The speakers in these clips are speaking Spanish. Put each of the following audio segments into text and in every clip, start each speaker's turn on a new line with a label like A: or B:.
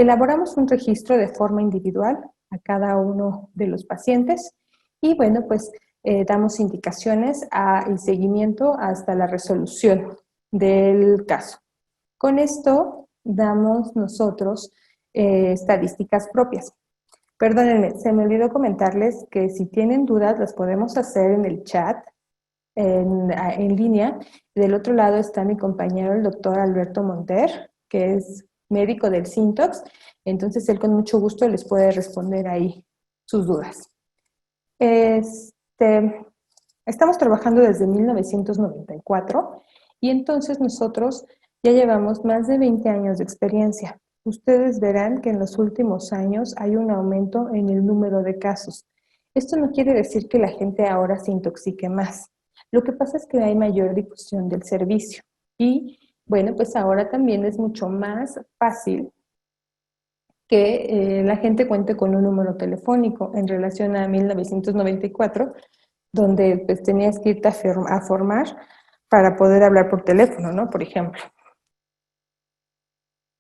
A: Elaboramos un registro de forma individual a cada uno de los pacientes y bueno, pues damos indicaciones y seguimiento hasta la resolución del caso. Con esto damos nosotros estadísticas propias. Perdónenme, se me olvidó comentarles que si tienen dudas las podemos hacer en el chat, en línea. Del otro lado está mi compañero, el doctor Alberto Monter, que es médico del Syntox, entonces él con mucho gusto les puede responder ahí sus dudas. Estamos trabajando desde 1994 y entonces nosotros ya llevamos más de 20 años de experiencia. Ustedes verán que en los últimos años hay un aumento en el número de casos. Esto no quiere decir que la gente ahora se intoxique más. Lo que pasa es que hay mayor difusión del servicio y bueno, pues ahora también es mucho más fácil que la gente cuente con un número telefónico en relación a 1994, donde pues tenías que irte a formar para poder hablar por teléfono, ¿no? Por ejemplo.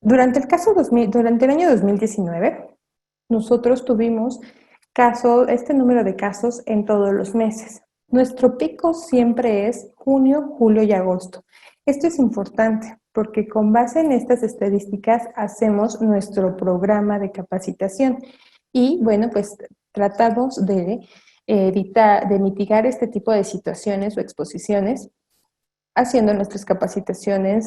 A: Durante el año 2019, nosotros tuvimos este número de casos en todos los meses. Nuestro pico siempre es junio, julio y agosto. Esto es importante porque con base en estas estadísticas hacemos nuestro programa de capacitación y bueno, pues tratamos de mitigar este tipo de situaciones o exposiciones haciendo nuestras capacitaciones,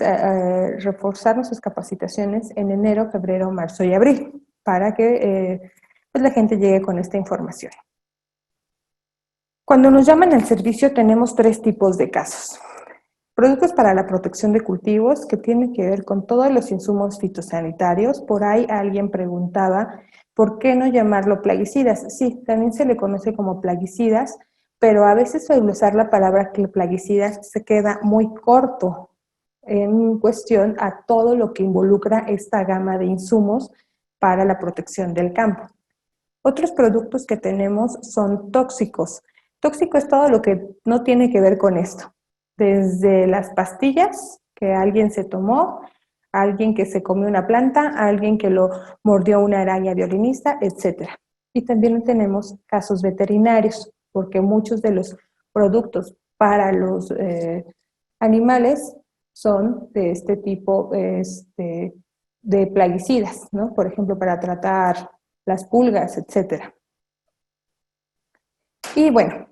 A: reforzar nuestras capacitaciones en enero, febrero, marzo y abril, para que pues la gente llegue con esta información. Cuando nos llaman al servicio tenemos 3 tipos de casos. Productos para la protección de cultivos, que tienen que ver con todos los insumos fitosanitarios. Por ahí alguien preguntaba, ¿por qué no llamarlo plaguicidas? Sí, también se le conoce como plaguicidas, pero a veces al usar la palabra plaguicidas se queda muy corto en cuestión a todo lo que involucra esta gama de insumos para la protección del campo. Otros productos que tenemos son tóxicos. Tóxico es todo lo que no tiene que ver con esto. Desde las pastillas que alguien se tomó, alguien que se comió una planta, alguien que lo mordió una araña violinista, etc. Y también tenemos casos veterinarios, porque muchos de los productos para los animales son de este tipo de plaguicidas, ¿no? Por ejemplo, para tratar las pulgas, etc. Y bueno,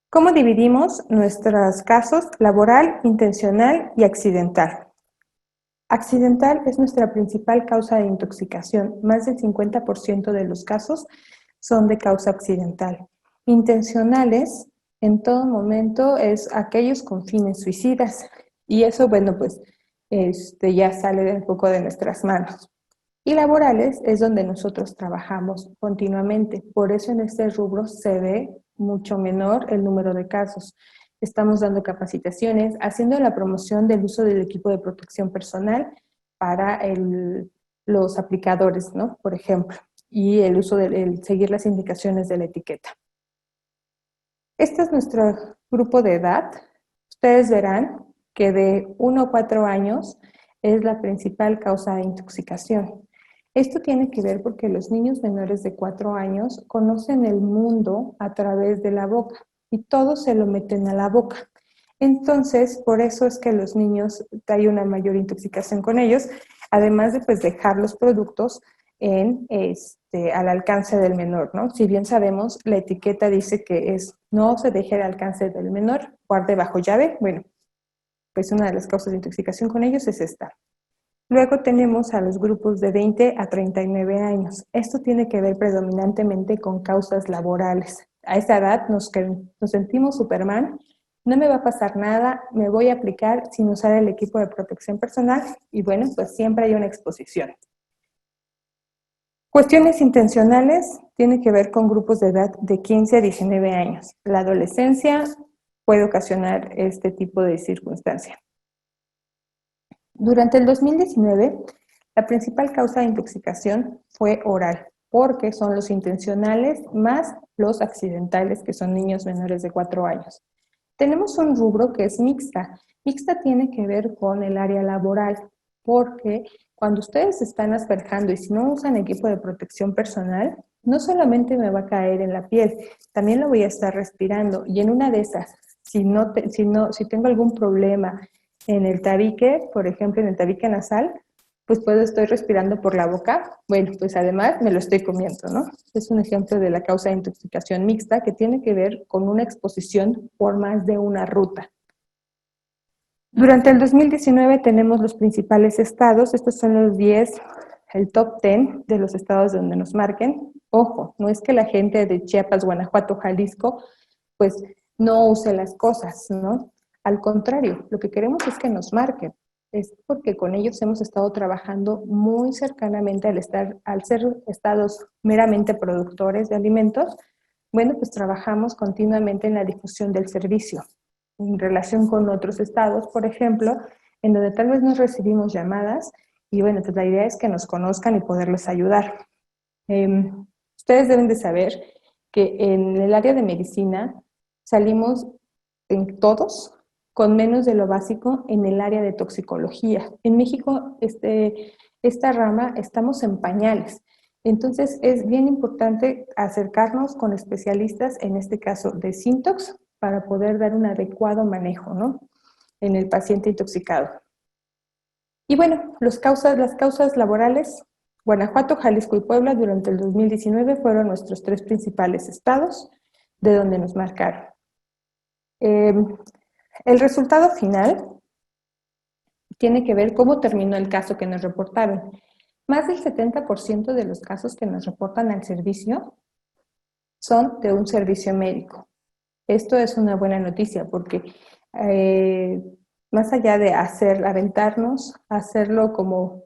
A: ¿cómo dividimos nuestros casos laboral, intencional y accidental? Accidental es nuestra principal causa de intoxicación. Más del 50% de los casos son de causa accidental. Intencionales, en todo momento, es aquellos con fines suicidas. Y eso, bueno, pues ya sale un poco de nuestras manos. Y laborales es donde nosotros trabajamos continuamente. Por eso en este rubro se ve mucho menor el número de casos. Estamos dando capacitaciones, haciendo la promoción del uso del equipo de protección personal para los aplicadores, ¿no? Por ejemplo, y el uso de seguir las indicaciones de la etiqueta. Este es nuestro grupo de edad. Ustedes verán que de 1 a 4 años es la principal causa de intoxicación. Esto tiene que ver porque los niños menores de 4 años conocen el mundo a través de la boca y todo se lo meten a la boca. Entonces, por eso es que los niños hay una mayor intoxicación con ellos, además de pues dejar los productos al alcance del menor, ¿no? Si bien sabemos, la etiqueta dice que no se deje al alcance del menor, guarde bajo llave. Bueno, pues una de las causas de intoxicación con ellos es esta. Luego tenemos a los grupos de 20 a 39 años. Esto tiene que ver predominantemente con causas laborales. A esa edad nos sentimos Superman, no me va a pasar nada, me voy a aplicar sin usar el equipo de protección personal y bueno, pues siempre hay una exposición. Cuestiones intencionales tienen que ver con grupos de edad de 15 a 19 años. La adolescencia puede ocasionar este tipo de circunstancia. Durante el 2019, la principal causa de intoxicación fue oral, porque son los intencionales más los accidentales, que son niños menores de 4 años. Tenemos un rubro que es mixta. Mixta tiene que ver con el área laboral, porque cuando ustedes están asperjando y si no usan equipo de protección personal, no solamente me va a caer en la piel, también lo voy a estar respirando. Y en una de esas, si tengo algún problema en el tabique, por ejemplo, en el tabique nasal, pues estoy respirando por la boca, bueno, pues además me lo estoy comiendo, ¿no? Es un ejemplo de la causa de intoxicación mixta que tiene que ver con una exposición por más de una ruta. Durante el 2019 tenemos los principales estados, estos son los 10, el top 10 de los estados donde nos marquen. Ojo, no es que la gente de Chiapas, Guanajuato, Jalisco, pues no use las cosas, ¿no? Al contrario, lo que queremos es que nos marquen. Es porque con ellos hemos estado trabajando muy cercanamente al ser estados meramente productores de alimentos. Bueno, pues trabajamos continuamente en la difusión del servicio en relación con otros estados, por ejemplo, en donde tal vez nos recibimos llamadas y bueno, pues la idea es que nos conozcan y poderles ayudar. Ustedes deben de saber que en el área de medicina salimos en todos con menos de lo básico en el área de toxicología. En México, esta rama estamos en pañales. Entonces, es bien importante acercarnos con especialistas, en este caso de Sintox, para poder dar un adecuado manejo, ¿no? En el paciente intoxicado. Y bueno, las causas laborales, Guanajuato, Jalisco y Puebla durante el 2019 fueron nuestros 3 principales estados de donde nos marcaron. El resultado final tiene que ver cómo terminó el caso que nos reportaron. Más del 70% de los casos que nos reportan al servicio son de un servicio médico. Esto es una buena noticia porque más allá de aventarnos, hacerlo como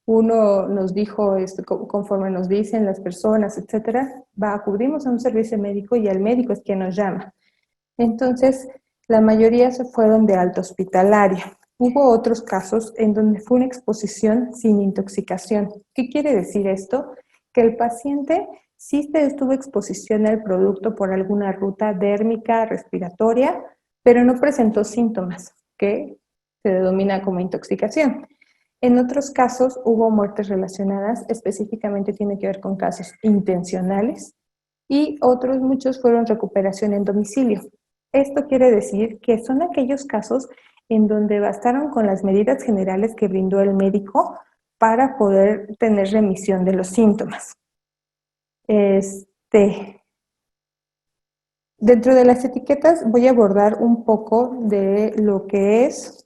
A: uno nos dijo, conforme nos dicen las personas, etcétera, acudimos a un servicio médico y el médico es quien nos llama. Entonces, la mayoría se fueron de alta hospitalaria. Hubo otros casos en donde fue una exposición sin intoxicación. ¿Qué quiere decir esto? Que el paciente sí tuvo exposición al producto por alguna ruta dérmica, respiratoria, pero no presentó síntomas, que se denomina como intoxicación. En otros casos hubo muertes relacionadas, específicamente tiene que ver con casos intencionales, y otros muchos fueron recuperación en domicilio. Esto quiere decir que son aquellos casos en donde bastaron con las medidas generales que brindó el médico para poder tener remisión de los síntomas. Dentro de las etiquetas voy a abordar un poco de lo que es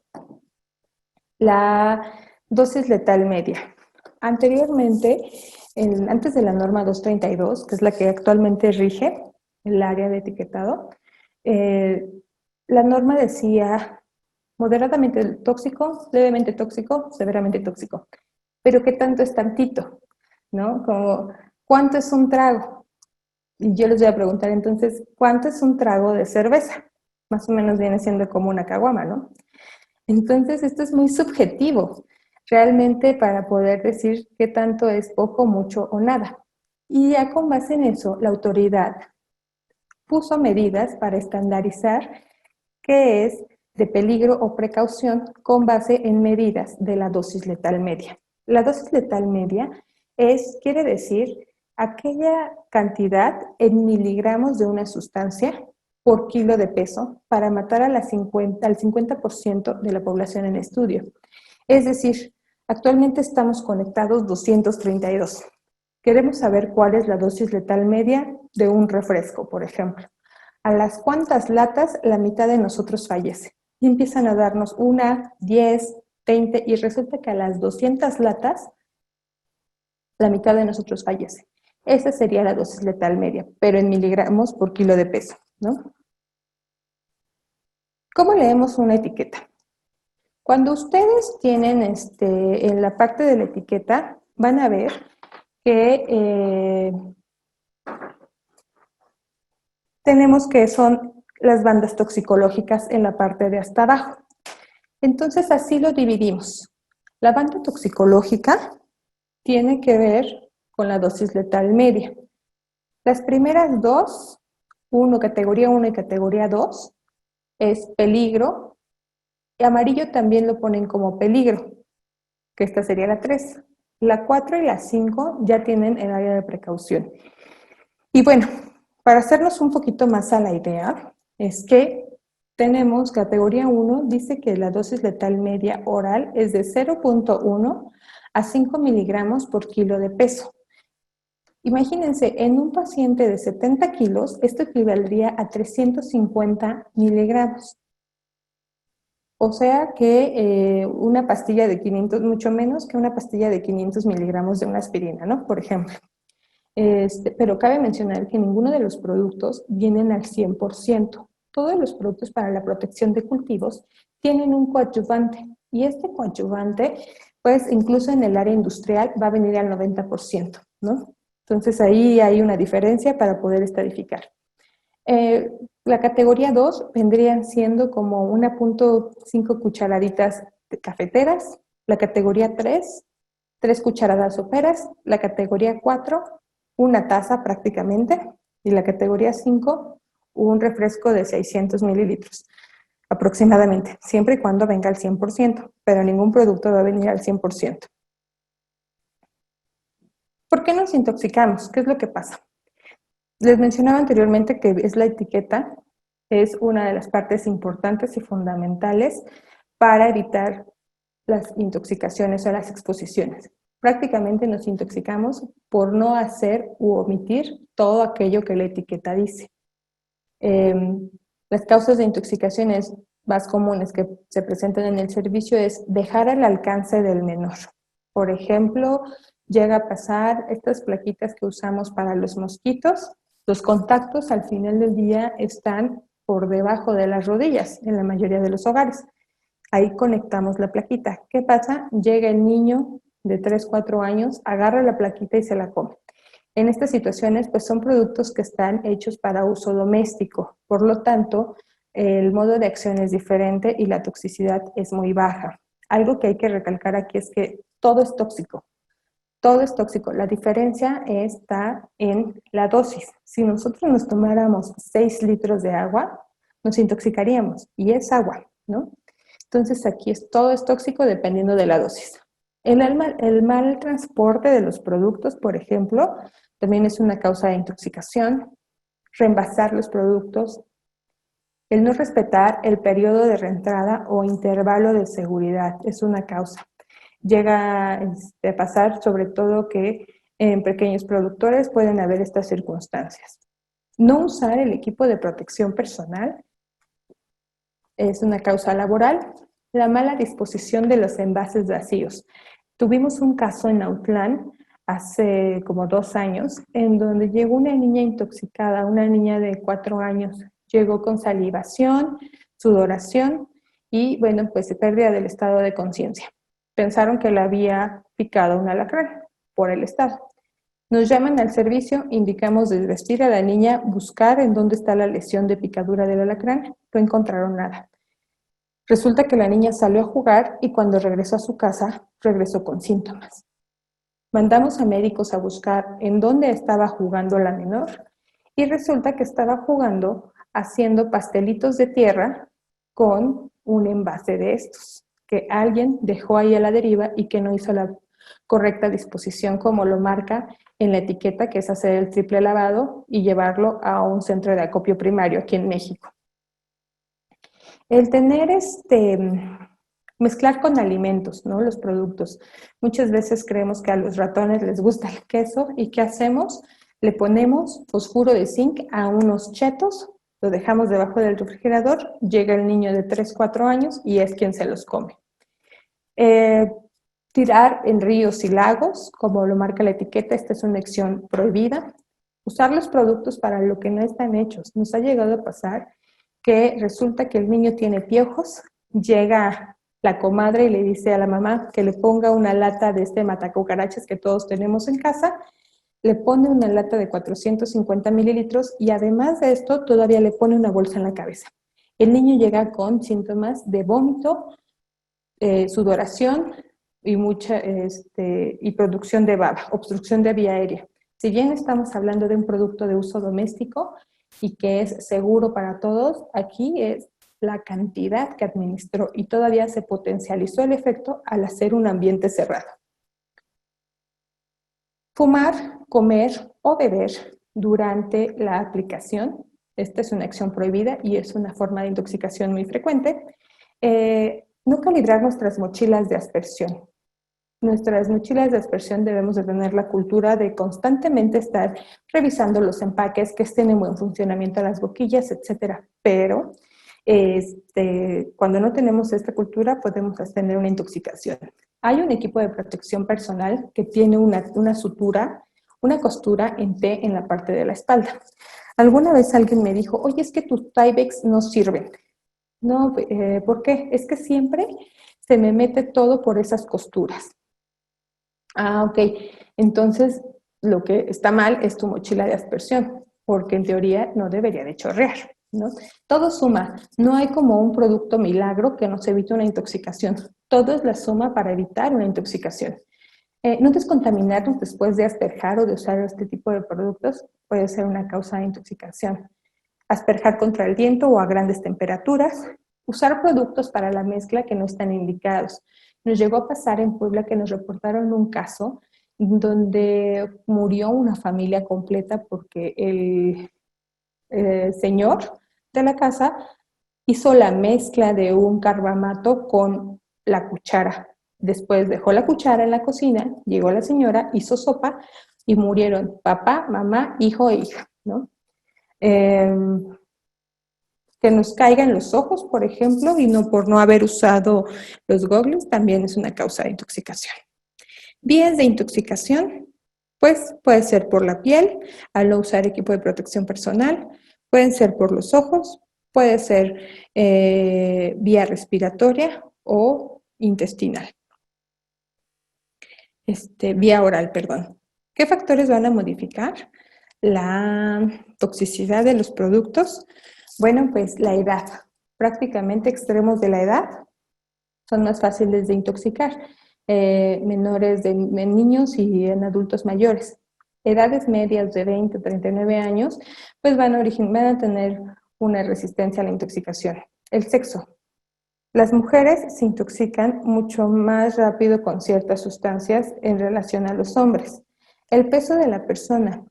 A: la dosis letal media. Anteriormente, antes de la norma 232, que es la que actualmente rige el área de etiquetado, la norma decía moderadamente tóxico, levemente tóxico, severamente tóxico. Pero ¿qué tanto es tantito? ¿No? Como, ¿cuánto es un trago? Y yo les voy a preguntar entonces, ¿cuánto es un trago de cerveza? Más o menos viene siendo como una caguama, ¿no? Entonces, esto es muy subjetivo, realmente para poder decir qué tanto es poco, mucho o nada. Y ya con base en eso, la autoridad puso medidas para estandarizar qué es de peligro o precaución con base en medidas de la dosis letal media. La dosis letal media quiere decir aquella cantidad en miligramos de una sustancia por kilo de peso para matar al 50% de la población en estudio. Es decir, actualmente estamos conectados 232. Queremos saber cuál es la dosis letal media de un refresco, por ejemplo. A las cuantas latas, la mitad de nosotros fallece. Y empiezan a darnos 1, 10, 20, y resulta que a las 200 latas, la mitad de nosotros fallece. Esa sería la dosis letal media, pero en miligramos por kilo de peso, ¿no? ¿Cómo leemos una etiqueta? Cuando ustedes tienen en la parte de la etiqueta, van a ver que tenemos que son las bandas toxicológicas en la parte de hasta abajo. Entonces, así lo dividimos. La banda toxicológica tiene que ver con la dosis letal media. Las primeras dos, categoría 1 y categoría 2, es peligro. Y amarillo también lo ponen como peligro. que esta sería la 3. La 4 y la 5 ya tienen el área de precaución. Y bueno, para hacernos un poquito más a la idea, es que tenemos categoría 1, dice que la dosis letal media oral es de 0.1 a 5 miligramos por kilo de peso. Imagínense, en un paciente de 70 kilos, esto equivaldría a 350 miligramos. O sea que una pastilla de 500, mucho menos que una pastilla de 500 miligramos de una aspirina, ¿no? Por ejemplo. Pero cabe mencionar que ninguno de los productos vienen al 100%. Todos los productos para la protección de cultivos tienen un coadyuvante. Y este coadyuvante, pues incluso en el área industrial, va a venir al 90%, ¿no? Entonces ahí hay una diferencia para poder estadificar. La categoría 2 vendrían siendo como 1.5 cucharaditas cafeteras. La categoría 3, 3 cucharadas soperas. La categoría 4, una taza prácticamente. Y la categoría 5, un refresco de 600 mililitros aproximadamente, siempre y cuando venga al 100%, pero ningún producto va a venir al 100%. ¿Por qué nos intoxicamos? ¿Qué es lo que pasa? Les mencionaba anteriormente que es la etiqueta, es una de las partes importantes y fundamentales para evitar las intoxicaciones o las exposiciones. Prácticamente nos intoxicamos por no hacer u omitir todo aquello que la etiqueta dice. Las causas de intoxicaciones más comunes que se presentan en el servicio es dejar al alcance del menor. Por ejemplo, llega a pasar estas plaquitas que usamos para los mosquitos. Los contactos al final del día están por debajo de las rodillas en la mayoría de los hogares. Ahí conectamos la plaquita. ¿Qué pasa? Llega el niño de 3, 4 años, agarra la plaquita y se la come. En estas situaciones, pues son productos que están hechos para uso doméstico. Por lo tanto, el modo de acción es diferente y la toxicidad es muy baja. Algo que hay que recalcar aquí es que todo es tóxico. Todo es tóxico. La diferencia está en la dosis. Si nosotros nos tomáramos 6 litros de agua, nos intoxicaríamos. Y es agua, ¿no? Entonces aquí todo es tóxico dependiendo de la dosis. El mal transporte de los productos, por ejemplo, también es una causa de intoxicación. Reenvasar los productos. El no respetar el periodo de reentrada o intervalo de seguridad es una causa. Llega a pasar sobre todo que en pequeños productores pueden haber estas circunstancias. No usar el equipo de protección personal es una causa laboral. La mala disposición de los envases vacíos. Tuvimos un caso en Autlán hace como 2 años en donde llegó una niña intoxicada, una niña de 4 años. Llegó con salivación, sudoración y, bueno, pues pérdida del estado de conciencia. Pensaron que la había picado un alacrán por el estado. Nos llaman al servicio, indicamos desvestir a la niña, buscar en dónde está la lesión de picadura del alacrán, no encontraron nada. Resulta que la niña salió a jugar y cuando regresó a su casa, regresó con síntomas. Mandamos a médicos a buscar en dónde estaba jugando la menor y resulta que estaba jugando haciendo pastelitos de tierra con un envase de estos, que alguien dejó ahí a la deriva y que no hizo la correcta disposición como lo marca en la etiqueta, que es hacer el triple lavado y llevarlo a un centro de acopio primario aquí en México. El tener mezclar con alimentos, ¿no? Los productos. Muchas veces creemos que a los ratones les gusta el queso y ¿qué hacemos? Le ponemos fosfuro de zinc a unos chetos, lo dejamos debajo del refrigerador, llega el niño de 3, 4 años y es quien se los come. Tirar en ríos y lagos, como lo marca la etiqueta, esta es una acción prohibida. Usar los productos para lo que no están hechos. Nos ha llegado a pasar que resulta que el niño tiene piojos, llega la comadre y le dice a la mamá que le ponga una lata de este matacucarachas que todos tenemos en casa, le pone una lata de 450 mililitros y además de esto todavía le pone una bolsa en la cabeza. El niño llega con síntomas de vómito, sudoración y y producción de baba, obstrucción de vía aérea. Si bien estamos hablando de un producto de uso doméstico y que es seguro para todos, aquí la cantidad que administró y todavía se potencializó el efecto al hacer un ambiente cerrado. Fumar, comer o beber durante la aplicación. Esta es una acción prohibida y es una forma de intoxicación muy frecuente. No calibrar nuestras mochilas de aspersión. Nuestras mochilas de aspersión debemos de tener la cultura de constantemente estar revisando los empaques, que estén en buen funcionamiento las boquillas, etcétera. Pero cuando no tenemos esta cultura podemos tener una intoxicación. Hay un equipo de protección personal que tiene una sutura, una costura en T en la parte de la espalda. Alguna vez alguien me dijo, oye, es que tus Tyveks no sirven. No, ¿por qué? Es que siempre se me mete todo por esas costuras. Ah, ok. Entonces, lo que está mal es tu mochila de aspersión, porque en teoría no debería de chorrear, ¿no? Todo suma. No hay como un producto milagro que nos evite una intoxicación. Todo es la suma para evitar una intoxicación. No descontaminarnos después de asperjar o de usar este tipo de productos puede ser una causa de intoxicación. Asperjar contra el viento o a grandes temperaturas. Usar productos para la mezcla que no están indicados. Nos llegó a pasar en Puebla que nos reportaron un caso donde murió una familia completa porque el señor de la casa hizo la mezcla de un carbamato con la cuchara. Después dejó la cuchara en la cocina, llegó la señora, hizo sopa y murieron papá, mamá, hijo e hija, ¿no? Que nos caigan los ojos, por ejemplo, y no por no haber usado los gogles, también es una causa de intoxicación. Vías de intoxicación, pues puede ser por la piel, al no usar equipo de protección personal, pueden ser por los ojos, puede ser vía respiratoria o intestinal. Vía oral, perdón. ¿Qué factores van a modificar la toxicidad de los productos? Bueno, pues la edad. Prácticamente extremos de la edad son más fáciles de intoxicar. Menores en niños y en adultos mayores. Edades medias de 20 a 39 años, pues van a tener una resistencia a la intoxicación. El sexo. Las mujeres se intoxican mucho más rápido con ciertas sustancias en relación a los hombres. El peso de la persona.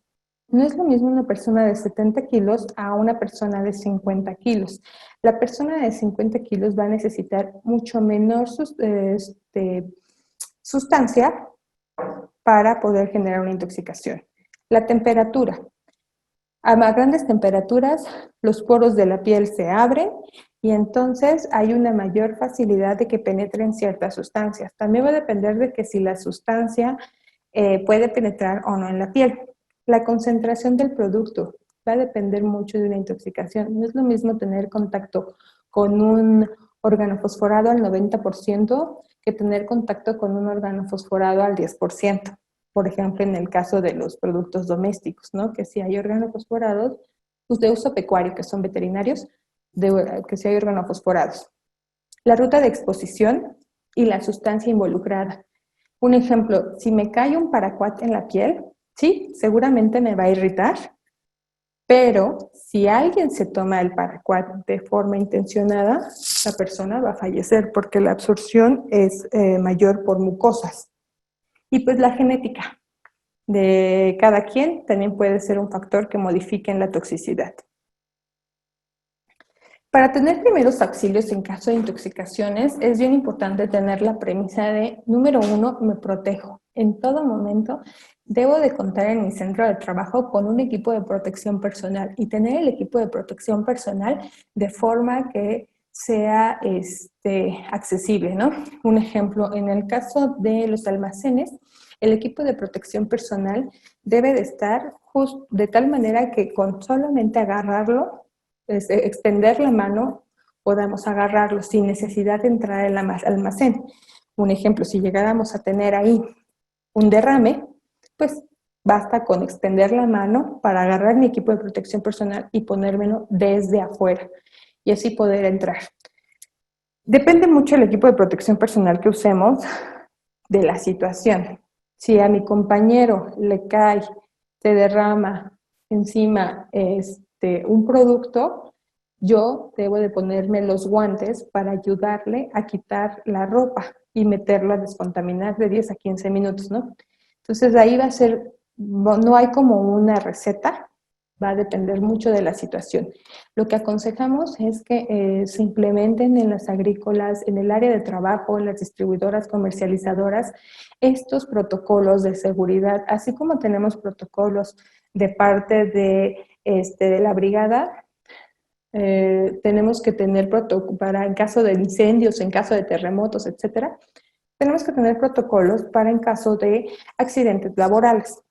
A: No es lo mismo una persona de 70 kilos a una persona de 50 kilos. La persona de 50 kilos va a necesitar mucho menor sustancia para poder generar una intoxicación. La temperatura. A más grandes temperaturas, los poros de la piel se abren y entonces hay una mayor facilidad de que penetren ciertas sustancias. También va a depender de que si la sustancia puede penetrar o no en la piel. La concentración del producto va a depender mucho de una intoxicación. No es lo mismo tener contacto con un órgano fosforado al 90% que tener contacto con un órgano fosforado al 10%. Por ejemplo, en el caso de los productos domésticos, ¿no? Que si hay organofosforados, pues de uso pecuario, que son veterinarios, que si hay organofosforados. La ruta de exposición y la sustancia involucrada. Un ejemplo, si me cae un paraquat en la piel, sí, seguramente me va a irritar, pero si alguien se toma el paraquat de forma intencionada, la persona va a fallecer porque la absorción es mayor por mucosas. Y pues la genética de cada quien también puede ser un factor que modifique en la toxicidad. Para tener primeros auxilios en caso de intoxicaciones, es bien importante tener la premisa de, número 1, me protejo. En todo momento debo de contar en mi centro de trabajo con un equipo de protección personal y tener el equipo de protección personal de forma que sea accesible, ¿no? Un ejemplo, en el caso de los almacenes, el equipo de protección personal debe de estar de tal manera que con solamente agarrarlo, extender la mano, podamos agarrarlo sin necesidad de entrar al almacén. Un ejemplo, si llegáramos a tener ahí un derrame, pues basta con extender la mano para agarrar mi equipo de protección personal y ponérmelo desde afuera y así poder entrar. Depende mucho el equipo de protección personal que usemos de la situación. Si a mi compañero le cae, se derrama encima un producto, yo debo de ponerme los guantes para ayudarle a quitar la ropa y meterla a descontaminar de 10 a 15 minutos, ¿no? Entonces ahí va a ser, no hay como una receta, va a depender mucho de la situación. Lo que aconsejamos es que se implementen en las agrícolas, en el área de trabajo, en las distribuidoras comercializadoras, estos protocolos de seguridad, así como tenemos protocolos de parte de la brigada. Tenemos que tener protocolos para en caso de incendios, en caso de terremotos, etcétera. Tenemos que tener protocolos para en caso de accidentes laborales,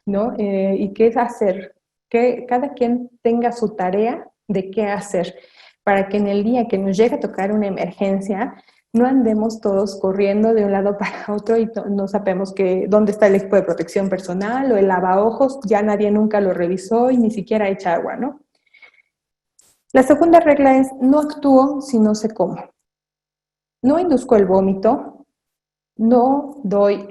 A: ¿no? ¿Y qué hacer? Que cada quien tenga su tarea de qué hacer para que en el día que nos llegue a tocar una emergencia no andemos todos corriendo de un lado para otro y no sabemos dónde está el equipo de protección personal o el lavaojos, ya nadie nunca lo revisó y ni siquiera echa agua, ¿no? La segunda regla es no actúo si no sé cómo. No induzco el vómito, no doy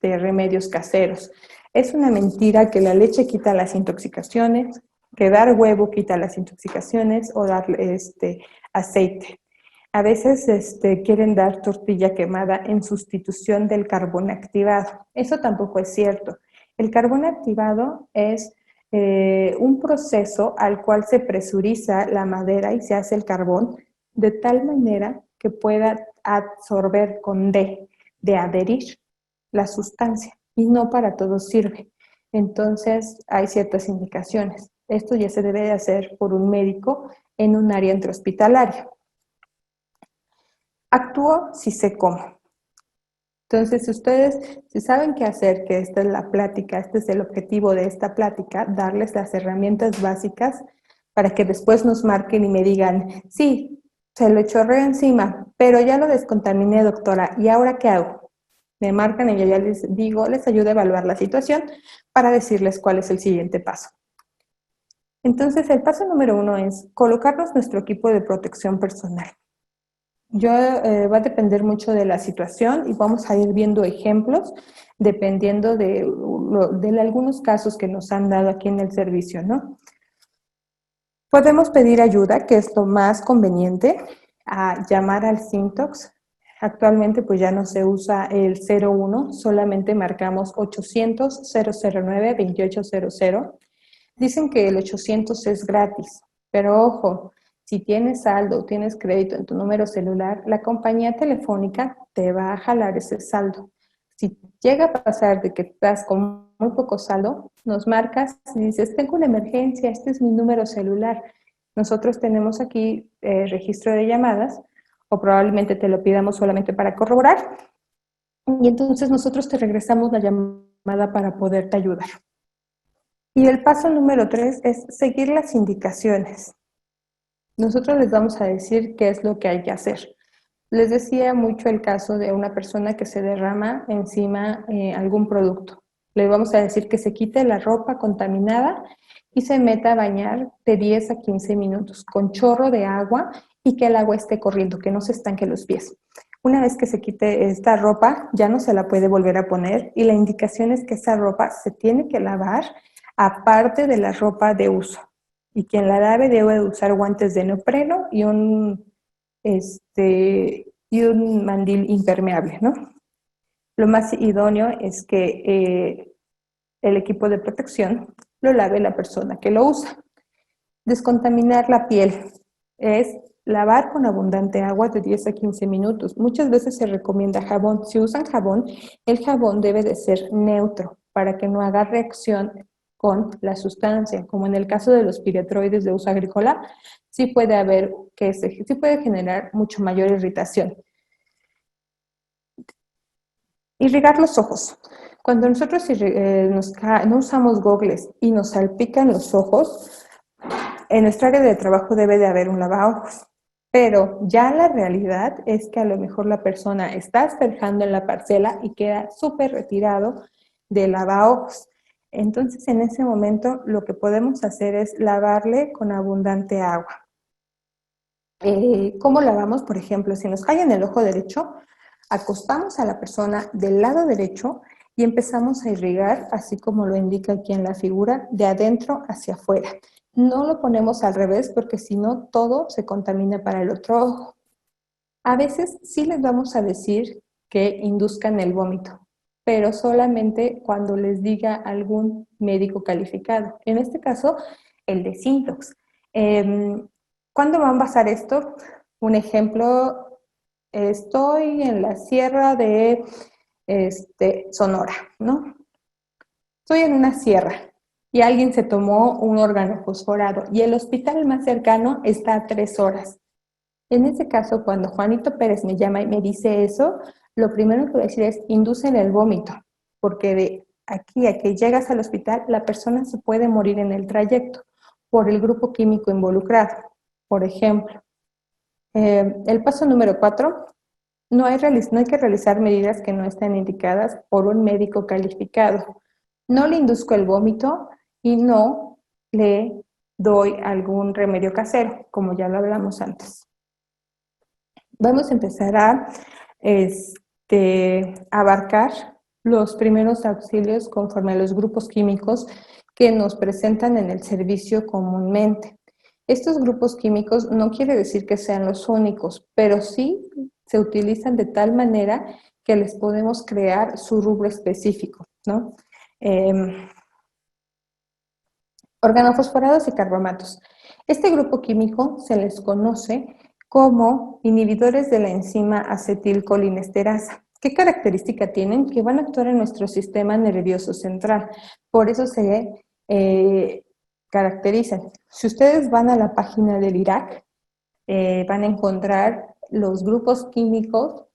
A: remedios caseros. Es una mentira que la leche quita las intoxicaciones, que dar huevo quita las intoxicaciones o dar aceite. A veces quieren dar tortilla quemada en sustitución del carbón activado. Eso tampoco es cierto. El carbón activado es un proceso al cual se presuriza la madera y se hace el carbón de tal manera que pueda absorber con D, de adherir la sustancia, y no para todo sirve. Entonces hay ciertas indicaciones. Esto ya se debe de hacer por un médico en un área intrahospitalaria. Actúo si sé cómo. Entonces, si saben qué hacer, que esta es la plática, este es el objetivo de esta plática, darles las herramientas básicas para que después nos marquen y me digan, sí, se lo chorreo encima, pero ya lo descontaminé, doctora, ¿y ahora qué hago? Me marcan y yo ya les digo, les ayudo a evaluar la situación para decirles cuál es el siguiente paso. Entonces, el paso número 1 es colocarnos nuestro equipo de protección personal. Va a depender mucho de la situación y vamos a ir viendo ejemplos dependiendo de algunos casos que nos han dado aquí en el servicio, ¿no? Podemos pedir ayuda, que es lo más conveniente, a llamar al Syntox. Actualmente pues ya no se usa el 01, solamente marcamos 800-009-2800. Dicen que el 800 es gratis, pero ojo, si tienes saldo, tienes crédito en tu número celular, la compañía telefónica te va a jalar ese saldo. Si llega a pasar de que estás con muy poco saldo, nos marcas y dices, tengo una emergencia, este es mi número celular. Nosotros tenemos aquí registro de llamadas, o probablemente te lo pidamos solamente para corroborar, y entonces nosotros te regresamos la llamada para poderte ayudar. Y el paso número 3 es seguir las indicaciones. Nosotros les vamos a decir qué es lo que hay que hacer. Les decía mucho el caso de una persona que se derrama encima algún producto. Le vamos a decir que se quite la ropa contaminada y se meta a bañar de 10 a 15 minutos con chorro de agua y que el agua esté corriendo, que no se estanque los pies. Una vez que se quite esta ropa, ya no se la puede volver a poner y la indicación es que esa ropa se tiene que lavar aparte de la ropa de uso. Y quien la lave debe usar guantes de neopreno y un mandil impermeable, ¿no? Lo más idóneo es que el equipo de protección lo lave la persona que lo usa. Descontaminar la piel es lavar con abundante agua de 10 a 15 minutos. Muchas veces se recomienda jabón. Si usan jabón, el jabón debe de ser neutro para que no haga reacción con la sustancia, como en el caso de los piretroides de uso agrícola, sí puede haber sí puede generar mucho mayor irritación. Irrigar los ojos. Cuando nosotros no usamos gogles y nos salpican los ojos, en nuestra área de trabajo debe de haber un lavaojos. Pero ya la realidad es que a lo mejor la persona está asperjando en la parcela y queda súper retirado del lavaojos. Entonces, en ese momento, lo que podemos hacer es lavarle con abundante agua. ¿Cómo lavamos? Por ejemplo, si nos cae en el ojo derecho, acostamos a la persona del lado derecho y empezamos a irrigar, así como lo indica aquí en la figura, de adentro hacia afuera. No lo ponemos al revés porque si no todo se contamina para el otro ojo. A veces sí les vamos a decir que induzcan el vómito, pero solamente cuando les diga algún médico calificado. En este caso, el de Sintox. ¿Cuándo van a pasar esto? Un ejemplo, estoy en la sierra de Sonora, ¿no? Estoy en una sierra y alguien se tomó un órgano fosforado y el hospital más cercano está a 3 horas. En ese caso, cuando Juanito Pérez me llama y me dice eso, lo primero que voy a decir es, inducen el vómito, porque de aquí a que llegas al hospital, la persona se puede morir en el trayecto por el grupo químico involucrado. Por ejemplo, el paso número 4, no hay que realizar medidas que no estén indicadas por un médico calificado. No le induzco el vómito y no le doy algún remedio casero, como ya lo hablamos antes. Vamos a empezar a abarcar los primeros auxilios conforme a los grupos químicos que nos presentan en el servicio comúnmente. Estos grupos químicos no quiere decir que sean los únicos, pero sí se utilizan de tal manera que les podemos crear su rubro específico, ¿no? Organofosforados y carbamatos. Este grupo químico se les conoce como inhibidores de la enzima acetilcolinesterasa. ¿Qué característica tienen? Que van a actuar en nuestro sistema nervioso central. Por eso se caracterizan. Si ustedes van a la página del IRAC, van a encontrar los grupos químicos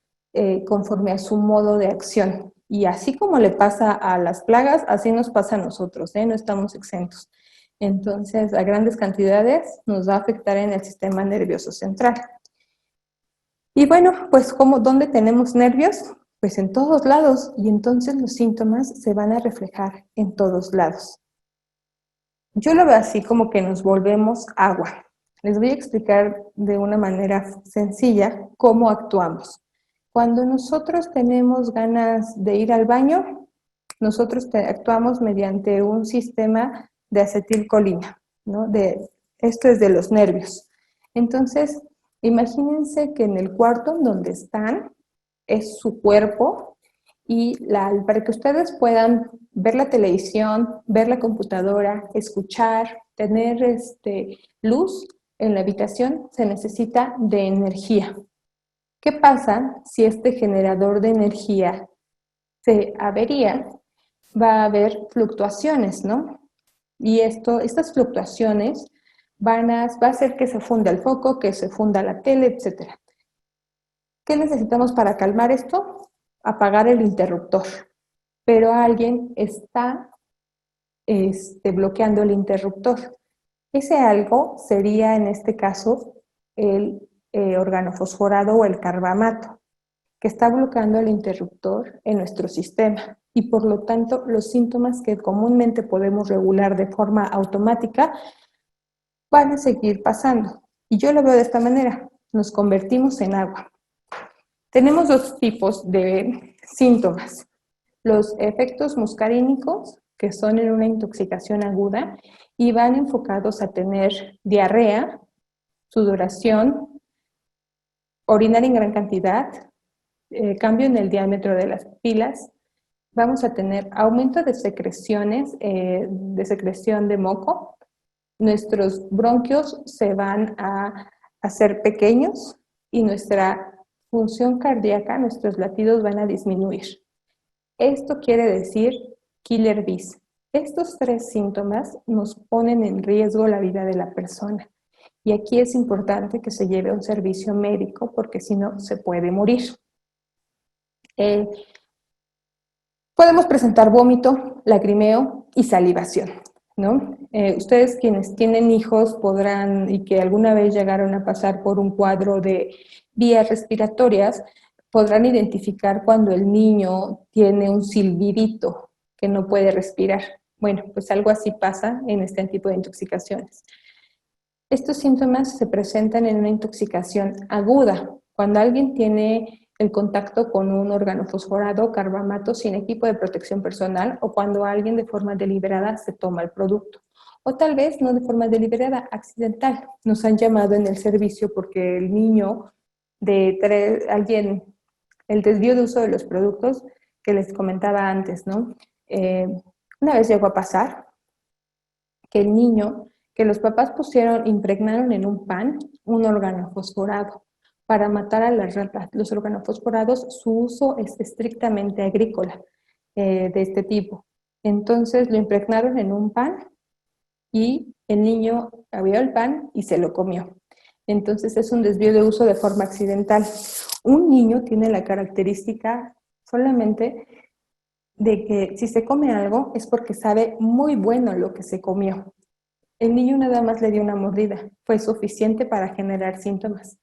A: conforme a su modo de acción. Y así como le pasa a las plagas, así nos pasa a nosotros, no estamos exentos. Entonces, a grandes cantidades nos va a afectar en el sistema nervioso central. Y bueno, pues ¿dónde tenemos nervios? Pues en todos lados, y entonces los síntomas se van a reflejar en todos lados. Yo lo veo así como que nos volvemos agua. Les voy a explicar de una manera sencilla cómo actuamos. Cuando nosotros tenemos ganas de ir al baño, nosotros actuamos mediante un sistema de acetilcolina, ¿no? Esto es de los nervios. Entonces, imagínense que en el cuarto donde están es su cuerpo y para que ustedes puedan ver la televisión, ver la computadora, escuchar, tener luz en la habitación, se necesita de energía. ¿Qué pasa si este generador de energía se avería? Va a haber fluctuaciones, ¿no? Y estas fluctuaciones va a hacer que se funda el foco, que se funda la tele, etc. ¿Qué necesitamos para calmar esto? Apagar el interruptor. Pero alguien está bloqueando el interruptor. Ese algo sería en este caso el organofosforado o el carbamato, que está bloqueando el interruptor en nuestro sistema y por lo tanto los síntomas que comúnmente podemos regular de forma automática van a seguir pasando. Y yo lo veo de esta manera, nos convertimos en agua. Tenemos dos tipos de síntomas. Los efectos muscarínicos, que son en una intoxicación aguda y van enfocados a tener diarrea, sudoración, orinar en gran cantidad, cambio en el diámetro de las pupilas, vamos a tener aumento de secreciones, de secreción de moco, nuestros bronquios se van a hacer pequeños y nuestra función cardíaca, nuestros latidos van a disminuir. Esto quiere decir killer bees. Estos 3 síntomas nos ponen en riesgo la vida de la persona. Y aquí es importante que se lleve a un servicio médico porque si no se puede morir. Podemos presentar vómito, lagrimeo y salivación, ¿no? Ustedes quienes tienen hijos podrán, y que alguna vez llegaron a pasar por un cuadro de vías respiratorias, podrán identificar cuando el niño tiene un silbidito que no puede respirar. Bueno, pues algo así pasa en este tipo de intoxicaciones. Estos síntomas se presentan en una intoxicación aguda, cuando alguien tiene el contacto con un órgano fosforado, carbamato, sin equipo de protección personal o cuando alguien de forma deliberada se toma el producto. o tal vez no de forma deliberada, accidental. Nos han llamado en el servicio porque el niño alguien, el desvío de uso de los productos que les comentaba antes, ¿no? Eh, una vez llegó a pasar que el niño, que los papás impregnaron en un pan un organofosforado para matar a las ratas. Los organofosforados, su uso es estrictamente agrícola, de este tipo. Entonces lo impregnaron en un pan y el niño abrió el pan y se lo comió. Entonces es un desvío de uso de forma accidental. Un niño tiene la característica solamente de que si se come algo es porque sabe muy bueno lo que se comió. El niño nada más le dio una mordida, fue suficiente para generar síntomas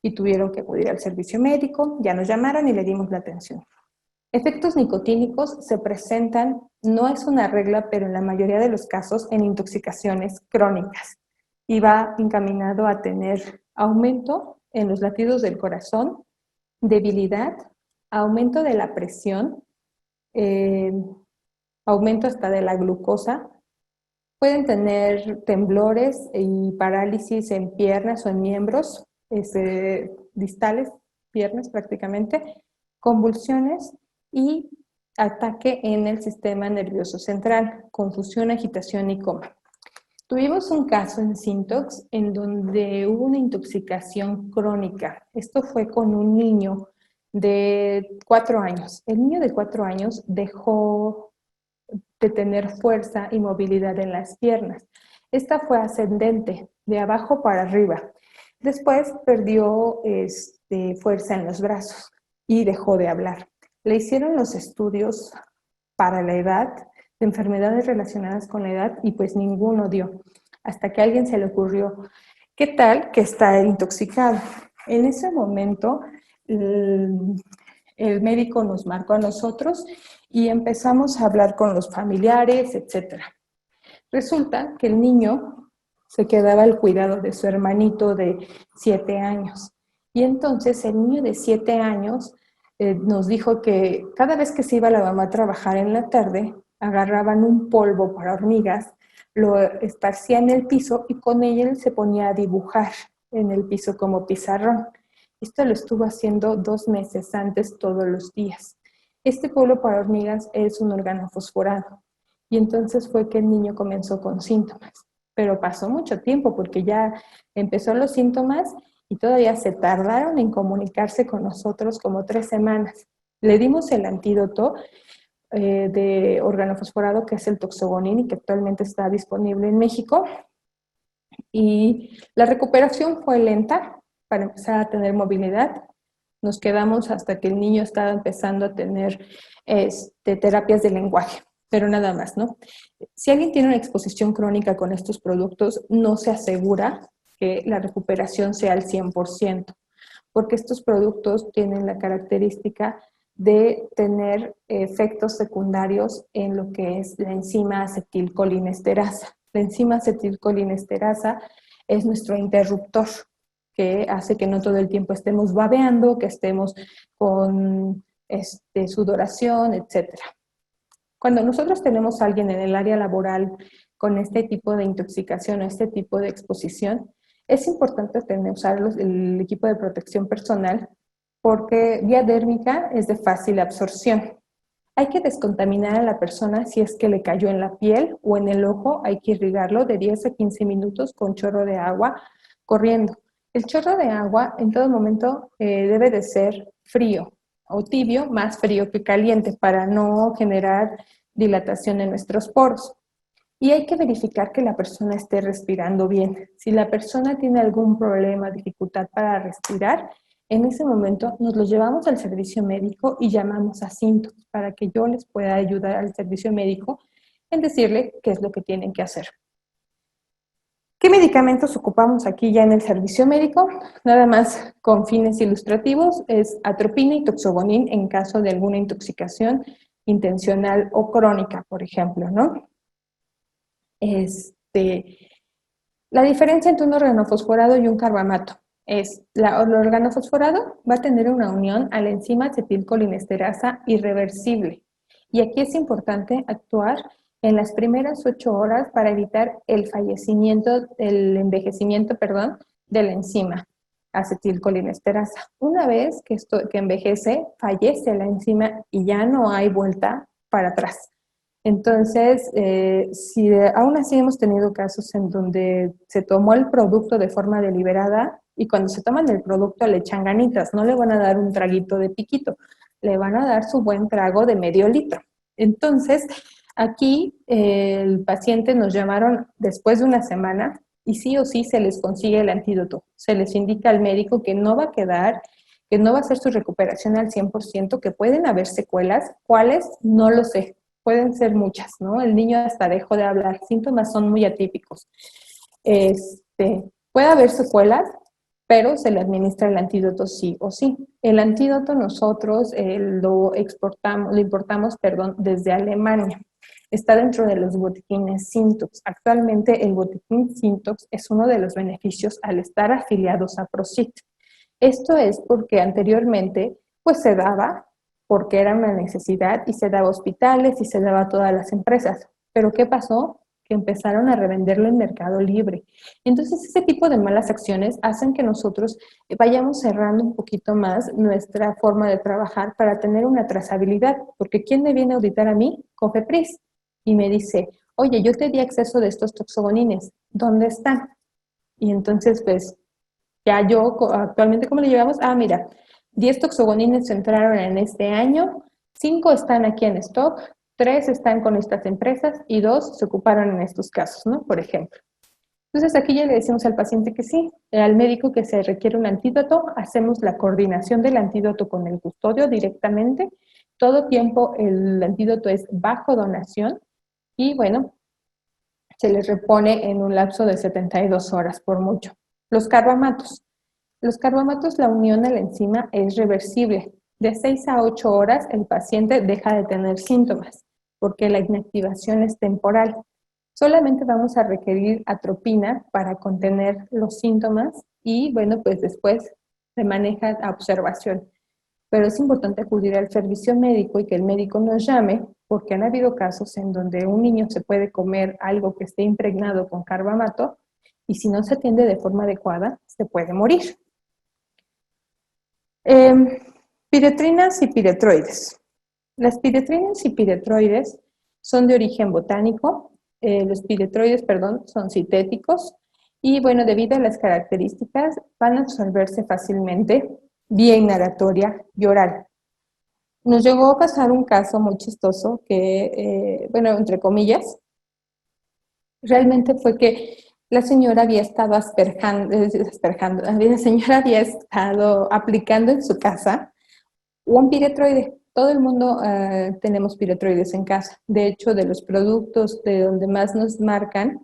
A: y tuvieron que acudir al servicio médico, ya nos llamaron y le dimos la atención. Efectos nicotínicos se presentan, no es una regla, pero en la mayoría de los casos en intoxicaciones crónicas y va encaminado a tener aumento en los latidos del corazón, debilidad, aumento de la presión, eh, aumento hasta de la glucosa. Pueden tener temblores y parálisis en piernas o en miembros distales, piernas prácticamente, convulsiones y ataque en el sistema nervioso central, confusión, agitación y coma. Tuvimos un caso en Sintox en donde hubo una intoxicación crónica. Esto fue con un niño de 4 años. El niño de 4 años dejó de tener fuerza y movilidad en las piernas. Esta fue ascendente, de abajo para arriba. Después perdió fuerza en los brazos y dejó de hablar. Le hicieron los estudios para la edad, de enfermedades relacionadas con la edad, y pues ninguno dio. Hasta que a alguien se le ocurrió, ¿qué tal que está intoxicado? En ese momento, el médico nos marcó a nosotros y empezamos a hablar con los familiares, etc. Resulta que el niño se quedaba al cuidado de su hermanito de 7 años. Y entonces el niño de 7 años nos dijo que cada vez que se iba la mamá a trabajar en la tarde, agarraban un polvo para hormigas, lo esparcían en el piso y con él se ponía a dibujar en el piso como pizarrón. Esto lo estuvo haciendo 2 meses antes todos los días. Este polvo para hormigas es un órgano fosforado. Y entonces fue que el niño comenzó con síntomas. Pero pasó mucho tiempo porque ya empezó los síntomas y todavía se tardaron en comunicarse con nosotros como 3 semanas. Le dimos el antídoto de organofosforado, que es el Toxogonin, y que actualmente está disponible en México. Y la recuperación fue lenta para empezar a tener movilidad. Nos quedamos hasta que el niño estaba empezando a tener terapias de lenguaje, pero nada más, ¿no? Si alguien tiene una exposición crónica con estos productos, no se asegura que la recuperación sea al 100%, porque estos productos tienen la característica de tener efectos secundarios en lo que es la enzima acetilcolinesterasa. La enzima acetilcolinesterasa es nuestro interruptor que hace que no todo el tiempo estemos babeando, que estemos con sudoración, etc. Cuando nosotros tenemos a alguien en el área laboral con este tipo de intoxicación o este tipo de exposición, es importante usar el equipo de protección personal porque vía dérmica es de fácil absorción. Hay que descontaminar a la persona si es que le cayó en la piel o en el ojo, hay que irrigarlo de 10 a 15 minutos con chorro de agua corriendo. El chorro de agua en todo momento debe de ser frío o tibio, más frío que caliente para no generar dilatación en nuestros poros. Y hay que verificar que la persona esté respirando bien. Si la persona tiene algún problema, dificultad para respirar, en ese momento nos lo llevamos al servicio médico y llamamos a Sintox para que yo les pueda ayudar al servicio médico en decirle qué es lo que tienen que hacer. ¿Qué medicamentos ocupamos aquí ya en el servicio médico? Nada más con fines ilustrativos, es atropina y toxogonin en caso de alguna intoxicación intencional o crónica, por ejemplo, ¿no? La diferencia entre un organofosforado y un carbamato es el organofosforado va a tener una unión a la enzima acetilcolinesterasa irreversible. Y aquí es importante actuar en las primeras 8 horas para evitar el envejecimiento, perdón, de la enzima acetilcolinesterasa. Una vez que envejece, fallece la enzima y ya no hay vuelta para atrás. Entonces, si aún así hemos tenido casos en donde se tomó el producto de forma deliberada y cuando se toman el producto le echan ganitas, no le van a dar un traguito de piquito, le van a dar su buen trago de medio litro. Entonces, aquí el paciente nos llamaron después de una semana y sí o sí se les consigue el antídoto. Se les indica al médico que no va a quedar, que no va a ser su recuperación al 100%, que pueden haber secuelas. ¿Cuáles? No lo sé. Pueden ser muchas, ¿no? El niño hasta dejó de hablar. Síntomas son muy atípicos. Puede haber secuelas, pero se le administra el antídoto sí o sí. El antídoto nosotros lo importamos, perdón, desde Alemania. Está dentro de los botiquines Syntox. Actualmente el botiquín Syntox es uno de los beneficios al estar afiliados a PROCYT. Esto es porque anteriormente pues se daba porque era una necesidad y se daba a hospitales y se daba a todas las empresas. Pero ¿qué pasó? Que empezaron a revenderlo en Mercado Libre. Entonces, ese tipo de malas acciones hacen que nosotros vayamos cerrando un poquito más nuestra forma de trabajar para tener una trazabilidad, porque ¿quién me viene a auditar a mí? Cofepris. Y me dice, oye, yo te di acceso de estos toxogonines, ¿dónde están? Y entonces, pues, ya yo actualmente, ¿cómo le llevamos? Ah, mira, 10 toxogonines entraron en este año, 5 están aquí en stock, 3 están con estas empresas y 2 se ocuparon en estos casos, ¿no? Por ejemplo. Entonces aquí ya le decimos al paciente que sí, al médico que se requiere un antídoto, hacemos la coordinación del antídoto con el custodio directamente. Todo tiempo el antídoto es bajo donación y bueno, se les repone en un lapso de 72 horas por mucho. Los carbamatos. Los carbamatos, la unión a la enzima es reversible. De 6 a 8 horas el paciente deja de tener síntomas porque la inactivación es temporal. Solamente vamos a requerir atropina para contener los síntomas y bueno, pues después se maneja a observación. Pero es importante acudir al servicio médico y que el médico nos llame porque han habido casos en donde un niño se puede comer algo que esté impregnado con carbamato y si no se atiende de forma adecuada, se puede morir. Piretrinas y piretroides. Las piretrinas y piretroides son de origen botánico. Los piretroides, perdón, son sintéticos y bueno, debido a las características van a absorberse fácilmente vía inhalatoria y oral. Nos llegó a pasar un caso muy chistoso que, bueno, entre comillas, realmente fue que la señora había estado la señora había estado aplicando en su casa un piretroide. Todo el mundo tenemos piretroides en casa. De hecho, de los productos de donde más nos marcan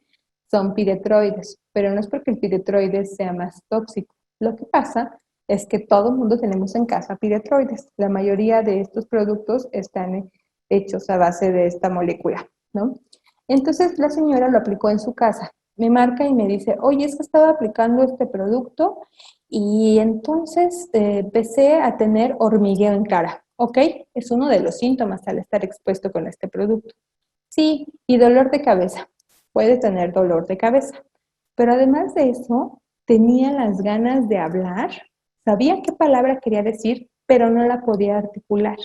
A: son piretroides, pero no es porque el piretroide sea más tóxico. Lo que pasa es que todo el mundo tenemos en casa piretroides. La mayoría de estos productos están hechos a base de esta molécula, ¿no? Entonces la señora lo aplicó en su casa. Me marca y me dice, oye, es que estaba aplicando este producto y entonces empecé a tener hormigueo en cara. ¿Ok? Es uno de los síntomas al estar expuesto con este producto. Sí, y dolor de cabeza. Puede tener dolor de cabeza. Pero además de eso, tenía las ganas de hablar. Sabía qué palabra quería decir, pero no la podía articular.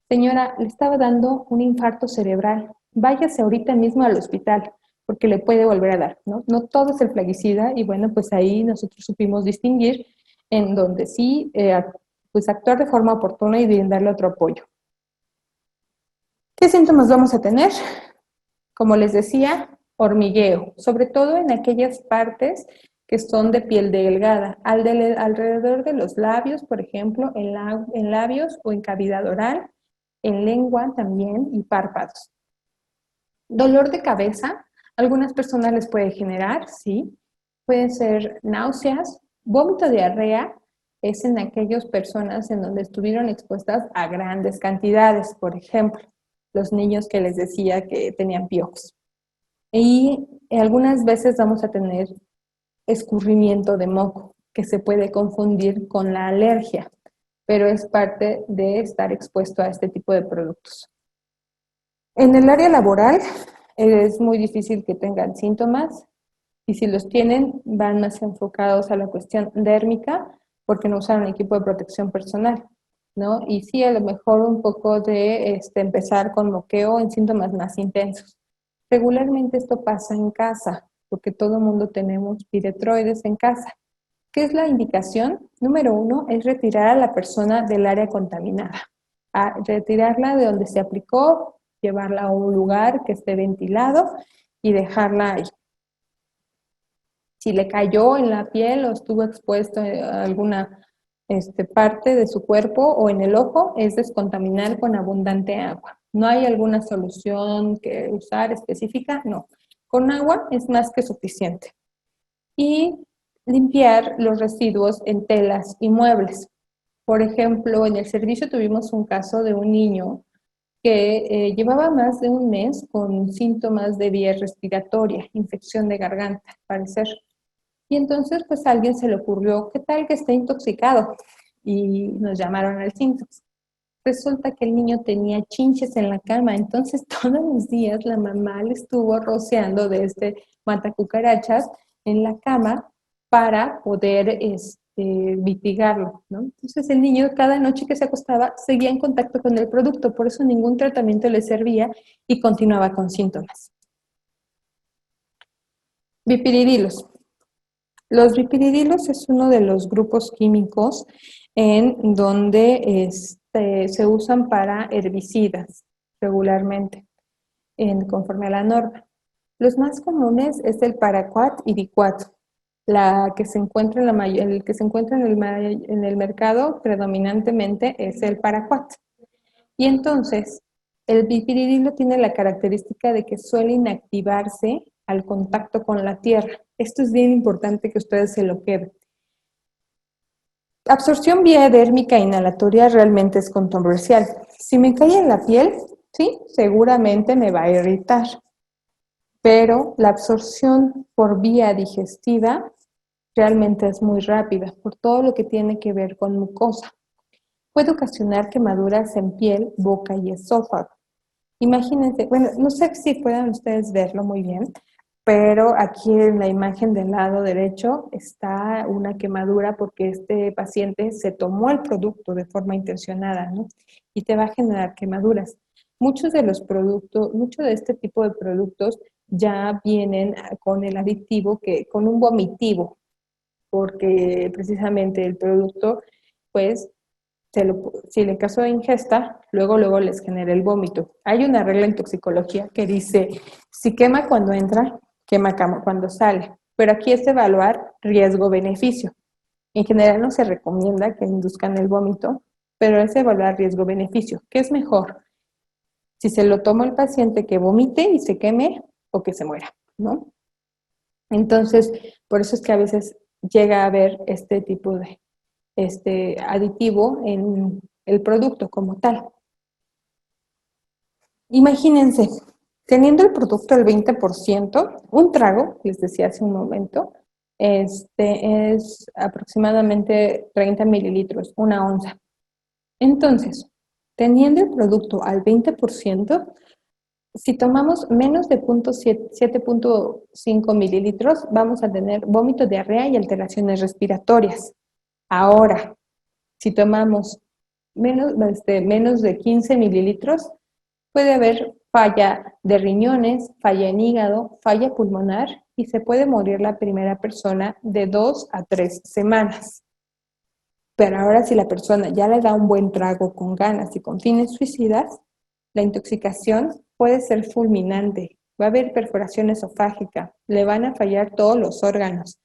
A: Señora, le estaba dando un infarto cerebral. Váyase ahorita mismo al hospital, porque le puede volver a dar, ¿no? No todo es el plaguicida, y bueno, pues ahí nosotros supimos distinguir en donde sí, pues actuar de forma oportuna y brindarle otro apoyo. ¿Qué síntomas vamos a tener? Como les decía, hormigueo, sobre todo en aquellas partes que son de piel delgada, alrededor de los labios, por ejemplo, en labios o en cavidad oral, en lengua también y párpados. Dolor de cabeza, algunas personas les puede generar, sí. Pueden ser náuseas, vómito, diarrea, es en aquellas personas en donde estuvieron expuestas a grandes cantidades, por ejemplo, los niños que les decía que tenían piojos. Y algunas veces vamos a tener escurrimiento de moco, que se puede confundir con la alergia, pero es parte de estar expuesto a este tipo de productos. En el área laboral es muy difícil que tengan síntomas y si los tienen van más enfocados a la cuestión dérmica porque no usaron equipo de protección personal, ¿no? Y sí, a lo mejor un poco de empezar con moqueo en síntomas más intensos. Regularmente esto pasa en casa porque todo el mundo tenemos piretroides en casa. ¿Qué es la indicación? Número 1 es retirar a la persona del área contaminada. A retirarla de donde se aplicó, llevarla a un lugar que esté ventilado y dejarla ahí. Si le cayó en la piel o estuvo expuesto a alguna parte de su cuerpo o en el ojo, es descontaminar con abundante agua. ¿No hay alguna solución que usar específica? No. Con agua es más que suficiente. Y limpiar los residuos en telas y muebles. Por ejemplo, en el servicio tuvimos un caso de un niño que llevaba más de un mes con síntomas de vía respiratoria, infección de garganta, al parecer. Y entonces, pues a alguien se le ocurrió, ¿qué tal que está intoxicado? Y nos llamaron al Sintox. Resulta que el niño tenía chinches en la cama, entonces todos los días la mamá le estuvo rociando de este matacucarachas en la cama para poder mitigarlo, ¿no? Entonces el niño cada noche que se acostaba seguía en contacto con el producto, por eso ningún tratamiento le servía y continuaba con síntomas. Bipiridilos. Los bipiridilos es uno de los grupos químicos en donde se usan para herbicidas regularmente, conforme a la norma. Los más comunes es el paraquat y diquat. La que se encuentra el que se encuentra en el mercado predominantemente es el paraquat. Y entonces, el bipiridilo tiene la característica de que suele inactivarse al contacto con la tierra. Esto es bien importante que ustedes se lo queden. Absorción vía dérmica inhalatoria realmente es controversial. Si me cae en la piel, sí, seguramente me va a irritar. Pero la absorción por vía digestiva realmente es muy rápida por todo lo que tiene que ver con mucosa. Puede ocasionar quemaduras en piel, boca y esófago. Imagínense, bueno, no sé si puedan ustedes verlo muy bien, pero aquí en la imagen del lado derecho está una quemadura porque este paciente se tomó el producto de forma intencionada, ¿no? Y te va a generar quemaduras. Muchos de los productos, mucho de este tipo de productos ya vienen con el aditivo, con un vomitivo, porque precisamente el producto, pues, si en caso de ingesta, luego les genera el vómito. Hay una regla en toxicología que dice, si quema cuando entra, quema cuando sale. Pero aquí es evaluar riesgo-beneficio. En general no se recomienda que induzcan el vómito, pero es evaluar riesgo-beneficio. ¿Qué es mejor? Si se lo toma el paciente, que vomite y se queme o que se muera, ¿no? Entonces, por eso es que a veces llega a haber este tipo de aditivo en el producto como tal. Imagínense, teniendo el producto al 20%, un trago, les decía hace un momento, es aproximadamente 30 mililitros, una onza. Entonces, teniendo el producto al 20%, si tomamos menos de 7.5 mililitros, vamos a tener vómito, diarrea y alteraciones respiratorias. Ahora, si tomamos menos de 15 mililitros, puede haber falla de riñones, falla en hígado, falla pulmonar y se puede morir la primera persona de 2 a 3 semanas. Pero ahora si la persona ya le da un buen trago con ganas y con fines suicidas, la intoxicación puede ser fulminante. Va a haber perforación esofágica, le van a fallar todos los órganos.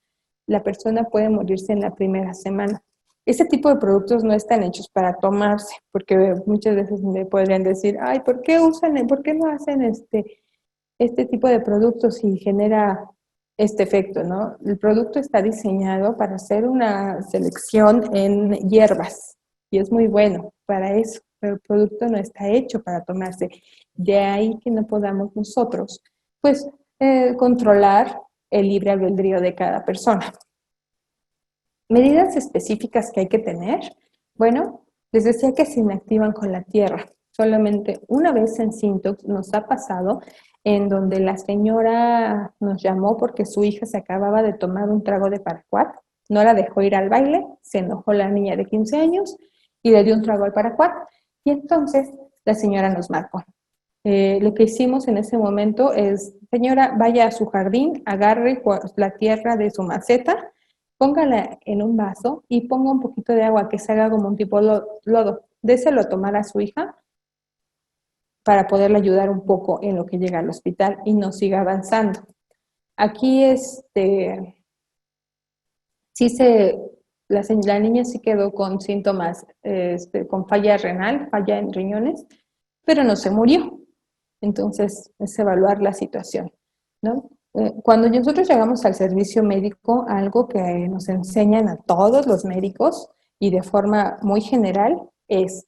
A: La persona puede morirse en la primera semana. Este tipo de productos no están hechos para tomarse, porque muchas veces me podrían decir, ay, ¿por qué no hacen este tipo de productos y genera este efecto, ¿no? El producto está diseñado para hacer una selección en hierbas y es muy bueno para eso, pero el producto no está hecho para tomarse. De ahí que no podamos nosotros, pues, controlar el libre albedrío de cada persona. Medidas específicas que hay que tener. Bueno, les decía que se inactivan con la tierra. Solamente una vez en Sintox nos ha pasado en donde la señora nos llamó porque su hija se acababa de tomar un trago de paraquat, no la dejó ir al baile, se enojó la niña de 15 años y le dio un trago al paraquat. Y entonces la señora nos marcó. Lo que hicimos en ese momento es, señora, vaya a su jardín, agarre la tierra de su maceta, póngala en un vaso y ponga un poquito de agua que se haga como un tipo lodo. Déselo a tomar a su hija para poderle ayudar un poco en lo que llega al hospital y no siga avanzando. Aquí sí la niña sí quedó con síntomas, con falla renal, falla en riñones, pero no se murió. Entonces, es evaluar la situación, ¿no? Cuando nosotros llegamos al servicio médico, algo que nos enseñan a todos los médicos y de forma muy general es,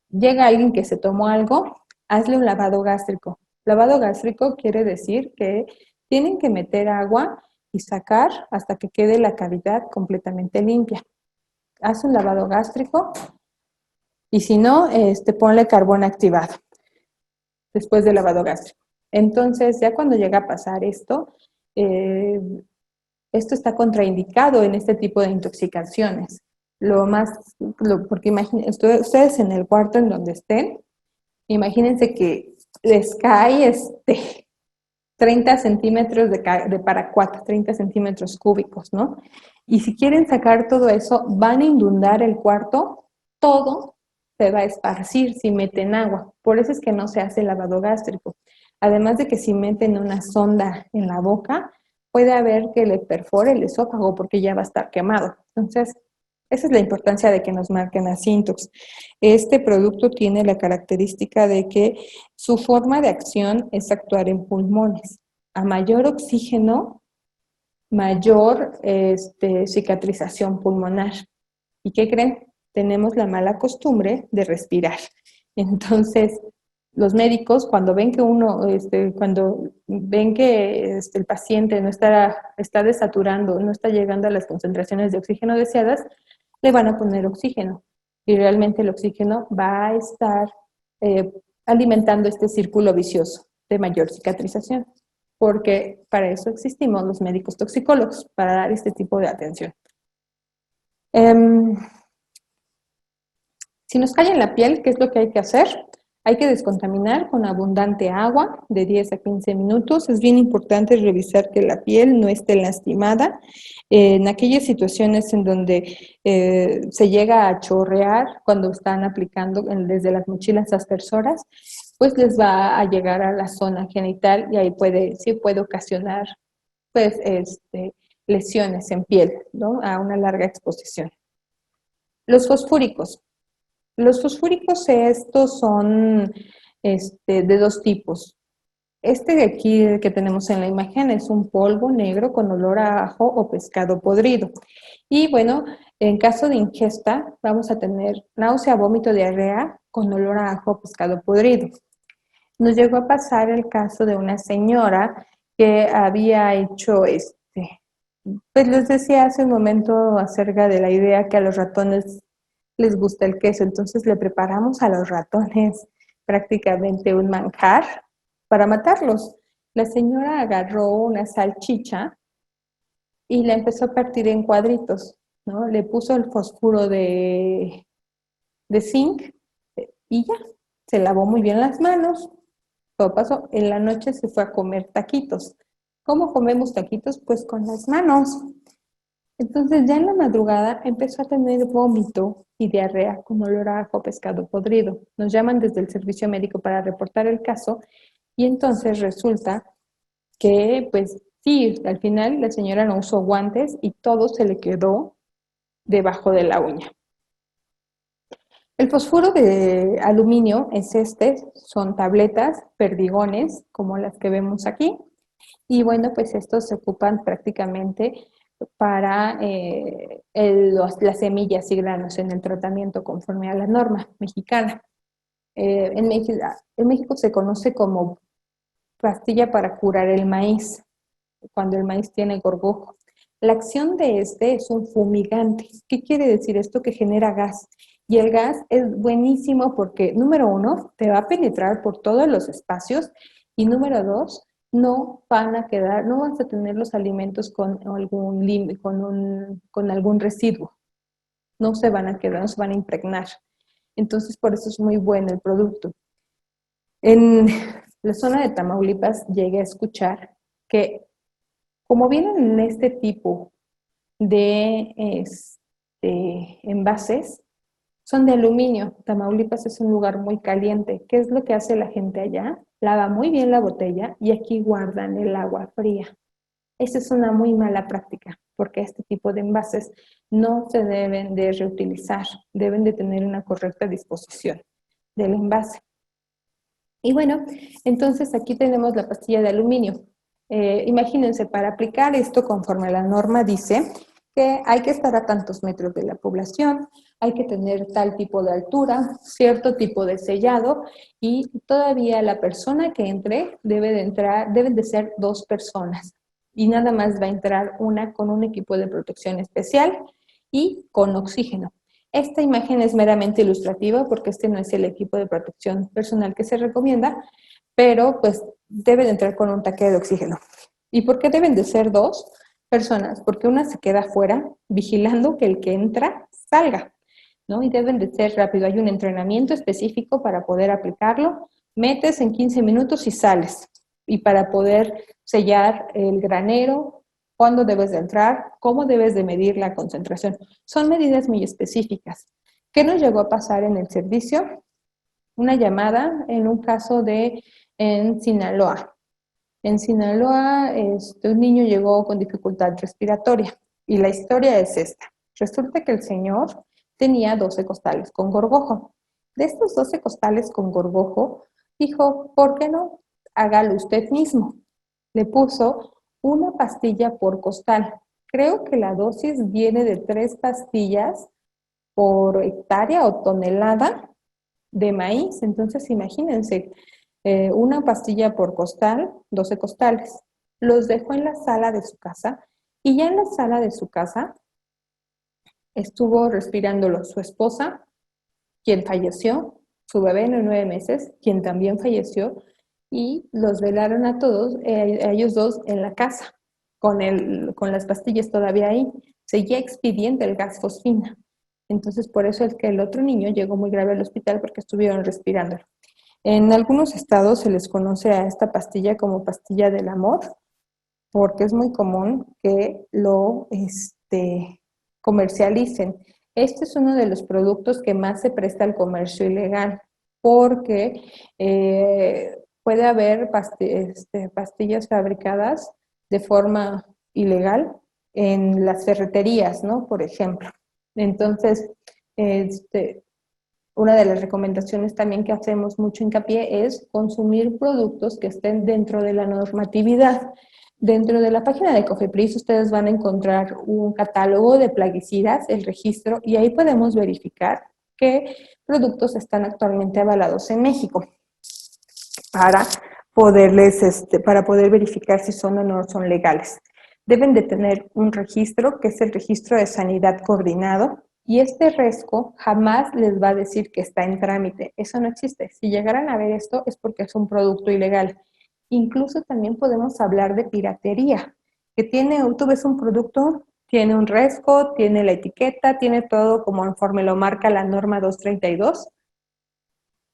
A: llega alguien que se tomó algo, hazle un lavado gástrico. Lavado gástrico quiere decir que tienen que meter agua y sacar hasta que quede la cavidad completamente limpia. Haz un lavado gástrico y si no, ponle carbón activado después del lavado gástrico. Entonces, ya cuando llega a pasar esto, eh, esto está contraindicado en este tipo de intoxicaciones. Porque imaginen, ustedes en el cuarto en donde estén, imagínense que les cae 30 centímetros de paraquat, 30 centímetros cúbicos, ¿no? Y si quieren sacar todo eso, van a inundar el cuarto, todo se va a esparcir si meten agua. Por eso es que no se hace lavado gástrico. Además de que si meten una sonda en la boca, puede haber que le perfore el esófago porque ya va a estar quemado. Entonces, esa es la importancia de que nos marquen a Sintox. Este producto tiene la característica de que su forma de acción es actuar en pulmones. A mayor oxígeno, mayor cicatrización pulmonar. ¿Y qué creen? Tenemos la mala costumbre de respirar. Entonces, los médicos, cuando ven que el paciente no está desaturando, no está llegando a las concentraciones de oxígeno deseadas, le van a poner oxígeno. Y realmente el oxígeno va a estar alimentando este círculo vicioso de mayor cicatrización, porque para eso existimos los médicos toxicólogos, para dar este tipo de atención. Si nos cae en la piel, ¿qué es lo que hay que hacer? Hay que descontaminar con abundante agua de 10 a 15 minutos. Es bien importante revisar que la piel no esté lastimada. En aquellas situaciones en donde se llega a chorrear cuando están aplicando desde las mochilas aspersoras, pues les va a llegar a la zona genital y ahí sí puede ocasionar pues, lesiones en piel, ¿no? A una larga exposición. Los fosfúricos. Los fosfúricos estos son de dos tipos. Este de aquí que tenemos en la imagen es un polvo negro con olor a ajo o pescado podrido. Y bueno, en caso de ingesta vamos a tener náusea, vómito, diarrea con olor a ajo o pescado podrido. Nos llegó a pasar el caso de una señora que había hecho pues les decía hace un momento acerca de la idea que a los ratones les gusta el queso, entonces le preparamos a los ratones prácticamente un manjar para matarlos. La señora agarró una salchicha y la empezó a partir en cuadritos, ¿no? Le puso el fósforo de zinc y ya, se lavó muy bien las manos. Todo pasó, en la noche se fue a comer taquitos. ¿Cómo comemos taquitos? Pues con las manos. Entonces ya en la madrugada empezó a tener vómito y diarrea con olor a ajo pescado podrido. Nos llaman desde el servicio médico para reportar el caso y entonces resulta que pues sí, al final la señora no usó guantes y todo se le quedó debajo de la uña. El fosfuro de aluminio es son tabletas, perdigones, como las que vemos aquí, y bueno, pues estos se ocupan prácticamente para las semillas y granos en el tratamiento conforme a la norma mexicana. En México se conoce como pastilla para curar el maíz, cuando el maíz tiene gorgojo. La acción de es un fumigante. ¿Qué quiere decir esto? Que genera gas. Y el gas es buenísimo porque, número uno, te va a penetrar por todos los espacios y número dos, no van a quedar, no vas a tener los alimentos con con algún residuo. No se van a quedar, no se van a impregnar. Entonces, por eso es muy bueno el producto. En la zona de Tamaulipas llegué a escuchar que, como vienen en este tipo de envases, son de aluminio. Tamaulipas es un lugar muy caliente. ¿Qué es lo que hace la gente allá? Lava muy bien la botella y aquí guardan el agua fría. Esa es una muy mala práctica, porque este tipo de envases no se deben de reutilizar, deben de tener una correcta disposición del envase. Y bueno, entonces aquí tenemos la pastilla de aluminio. Imagínense, para aplicar esto conforme la norma dice que hay que estar a tantos metros de la población, hay que tener tal tipo de altura, cierto tipo de sellado y todavía la persona que entre deben de ser 2 personas y nada más va a entrar una con un equipo de protección especial y con oxígeno. Esta imagen es meramente ilustrativa porque este no es el equipo de protección personal que se recomienda, pero pues debe de entrar con un tanque de oxígeno. ¿Y por qué deben de ser 2 personas? Porque una se queda afuera vigilando que el que entra salga, ¿no? Y deben de ser rápido. Hay un entrenamiento específico para poder aplicarlo. Metes en 15 minutos y sales. Y para poder sellar el granero, cuándo debes de entrar, cómo debes de medir la concentración. Son medidas muy específicas. ¿Qué nos llegó a pasar en el servicio? Una llamada en un caso en Sinaloa. En Sinaloa, un niño llegó con dificultad respiratoria y la historia es esta. Resulta que el señor tenía 12 costales con gorgojo. De estos 12 costales con gorgojo, dijo, ¿por qué no? Hágalo usted mismo. Le puso una pastilla por costal. Creo que la dosis viene de 3 pastillas por hectárea o tonelada de maíz. Entonces, imagínense, una pastilla por costal, 12 costales. Los dejó en la sala de su casa y ya en la sala de su casa estuvo respirándolo su esposa, quien falleció, su bebé de 9 meses, quien también falleció, y los velaron a todos, a ellos dos en la casa, con las pastillas todavía ahí. Seguía expidiendo el gas fosfina. Entonces, por eso es que el otro niño llegó muy grave al hospital porque estuvieron respirándolo. En algunos estados se les conoce a esta pastilla como pastilla del amor, porque es muy común que lo comercialicen. Este es uno de los productos que más se presta al comercio ilegal, porque puede haber pastillas fabricadas de forma ilegal en las ferreterías, ¿no? Por ejemplo. Entonces, una de las recomendaciones también que hacemos mucho hincapié es consumir productos que estén dentro de la normatividad. Dentro de la página de Cofepris ustedes van a encontrar un catálogo de plaguicidas, el registro, y ahí podemos verificar qué productos están actualmente avalados en México para para poder verificar si son o no son legales. Deben de tener un registro, que es el registro de sanidad coordinado, y este RESCO jamás les va a decir que está en trámite. Eso no existe. Si llegaran a ver esto es porque es un producto ilegal. Incluso también podemos hablar de piratería, que tú ves un producto, tiene un RESCO, tiene la etiqueta, tiene todo como conforme lo marca la norma 232.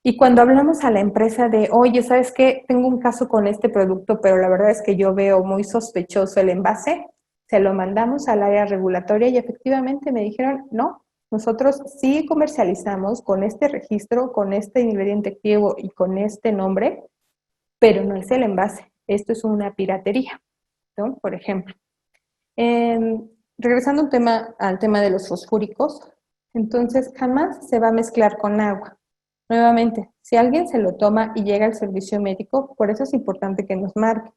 A: Y cuando hablamos a la empresa de, oye, ¿sabes qué? Tengo un caso con este producto, pero la verdad es que yo veo muy sospechoso el envase, se lo mandamos al área regulatoria y efectivamente me dijeron, no, nosotros sí comercializamos con este registro, con este ingrediente activo y con este nombre, pero no es el envase. Esto es una piratería, ¿no? Por ejemplo. Regresando al tema de los fosfúricos, entonces jamás se va a mezclar con agua. Nuevamente, si alguien se lo toma y llega al servicio médico, por eso es importante que nos marque.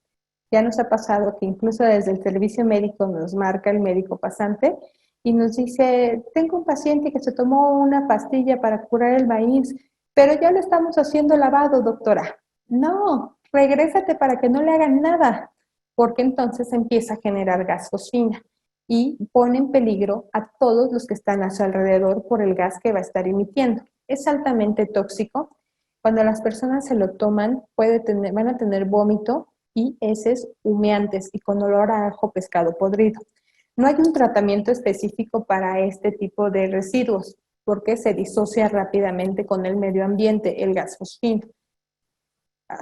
A: Ya nos ha pasado que incluso desde el servicio médico nos marca el médico pasante y nos dice, tengo un paciente que se tomó una pastilla para curar el maíz, pero ya lo estamos haciendo lavado, doctora. No, regrésate para que no le hagan nada, porque entonces empieza a generar gas fosfina. y pone en peligro a todos los que están a su alrededor por el gas que va a estar emitiendo. Es altamente tóxico. Cuando las personas se lo toman, van a tener vómito y heces humeantes y con olor a ajo pescado podrido. No hay un tratamiento específico para este tipo de residuos porque se disocia rápidamente con el medio ambiente, el gas fosfino.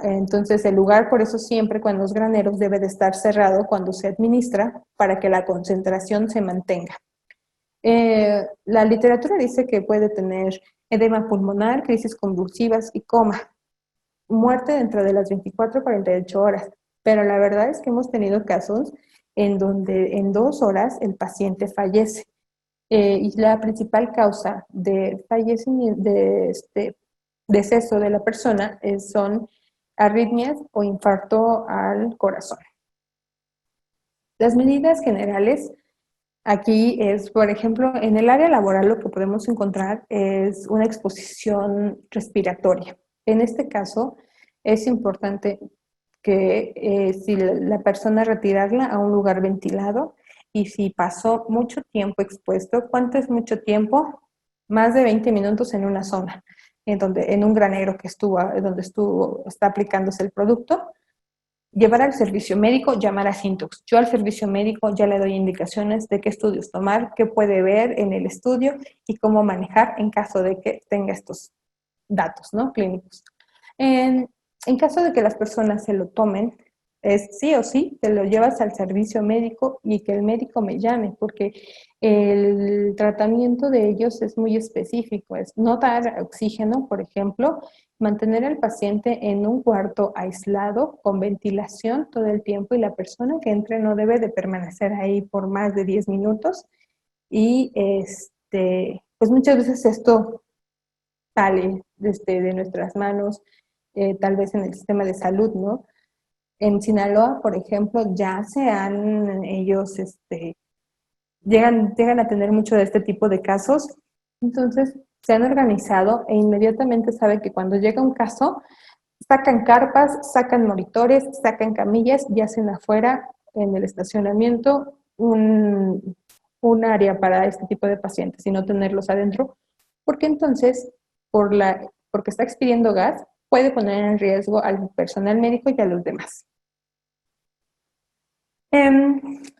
A: Entonces, el lugar, por eso siempre cuando los graneros debe de estar cerrado cuando se administra para que la concentración se mantenga. La literatura dice que puede tener edema pulmonar, crisis convulsivas y coma, muerte dentro de las 24 a 48 horas. Pero la verdad es que hemos tenido casos en donde en 2 horas el paciente fallece. Y la principal causa de fallecimiento, de deceso de la persona son arritmias o infarto al corazón. Las medidas generales aquí es, por ejemplo, en el área laboral lo que podemos encontrar es una exposición respiratoria. En este caso es importante que si la persona retirarla a un lugar ventilado y si pasó mucho tiempo expuesto, ¿cuánto es mucho tiempo? Más de 20 minutos en una zona, en un granero que está aplicándose el producto. Llevar al servicio médico, llamar a Syntox. Yo al servicio médico ya le doy indicaciones de qué estudios tomar, qué puede ver en el estudio y cómo manejar en caso de que tenga estos datos, ¿no?, clínicos. En caso de que las personas se lo tomen, es sí o sí, te lo llevas al servicio médico y que el médico me llame, porque el tratamiento de ellos es muy específico, es no dar oxígeno, por ejemplo, mantener al paciente en un cuarto aislado, con ventilación todo el tiempo, y la persona que entre no debe de permanecer ahí por más de 10 minutos, y pues muchas veces esto sale de nuestras manos, tal vez en el sistema de salud, ¿no? En Sinaloa, por ejemplo, ya ellos llegan a tener mucho de este tipo de casos, entonces se han organizado e inmediatamente saben que cuando llega un caso, sacan carpas, sacan monitores, sacan camillas y hacen afuera, en el estacionamiento, un área para este tipo de pacientes y no tenerlos adentro, porque entonces, porque está expidiendo gas, puede poner en riesgo al personal médico y a los demás.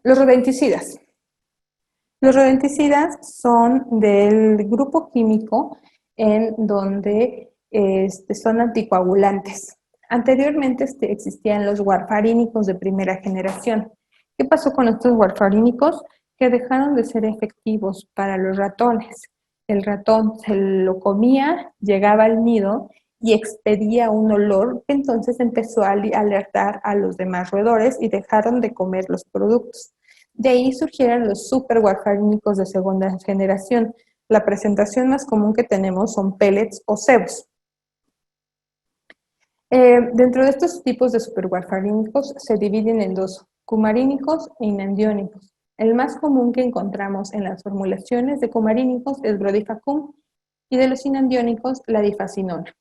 A: Los rodenticidas. Los rodenticidas son del grupo químico en donde son anticoagulantes. Anteriormente existían los warfarínicos de primera generación. ¿Qué pasó con estos warfarínicos? Que dejaron de ser efectivos para los ratones. El ratón se lo comía, llegaba al nido y expedía un olor que entonces empezó a alertar a los demás roedores y dejaron de comer los productos. De ahí surgieron los superwarfarínicos de segunda generación. La presentación más común que tenemos son pellets o cebos. Dentro de estos tipos de superwarfarínicos se dividen en dos, cumarínicos e inandiónicos. El más común que encontramos en las formulaciones de cumarínicos es Brodifacoum y de los inandiónicos la difacinona.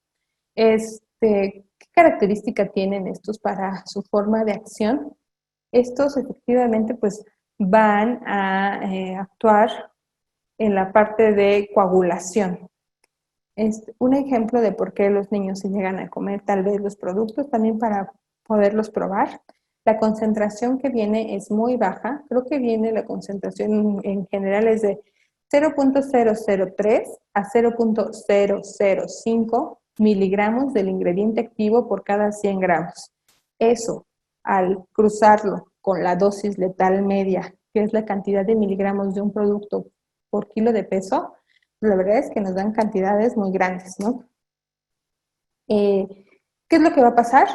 A: ¿Qué característica tienen estos para su forma de acción? Estos efectivamente pues van a actuar en la parte de coagulación. Es un ejemplo de por qué los niños se llegan a comer tal vez los productos, también para poderlos probar. La concentración que viene es muy baja, creo que viene la concentración en general es de 0.003 a 0.005 miligramos del ingrediente activo por cada 100 gramos. Eso, al cruzarlo con la dosis letal media, que es la cantidad de miligramos de un producto por kilo de peso, la verdad es que nos dan cantidades muy grandes, ¿no? ¿Qué es lo que va a pasar?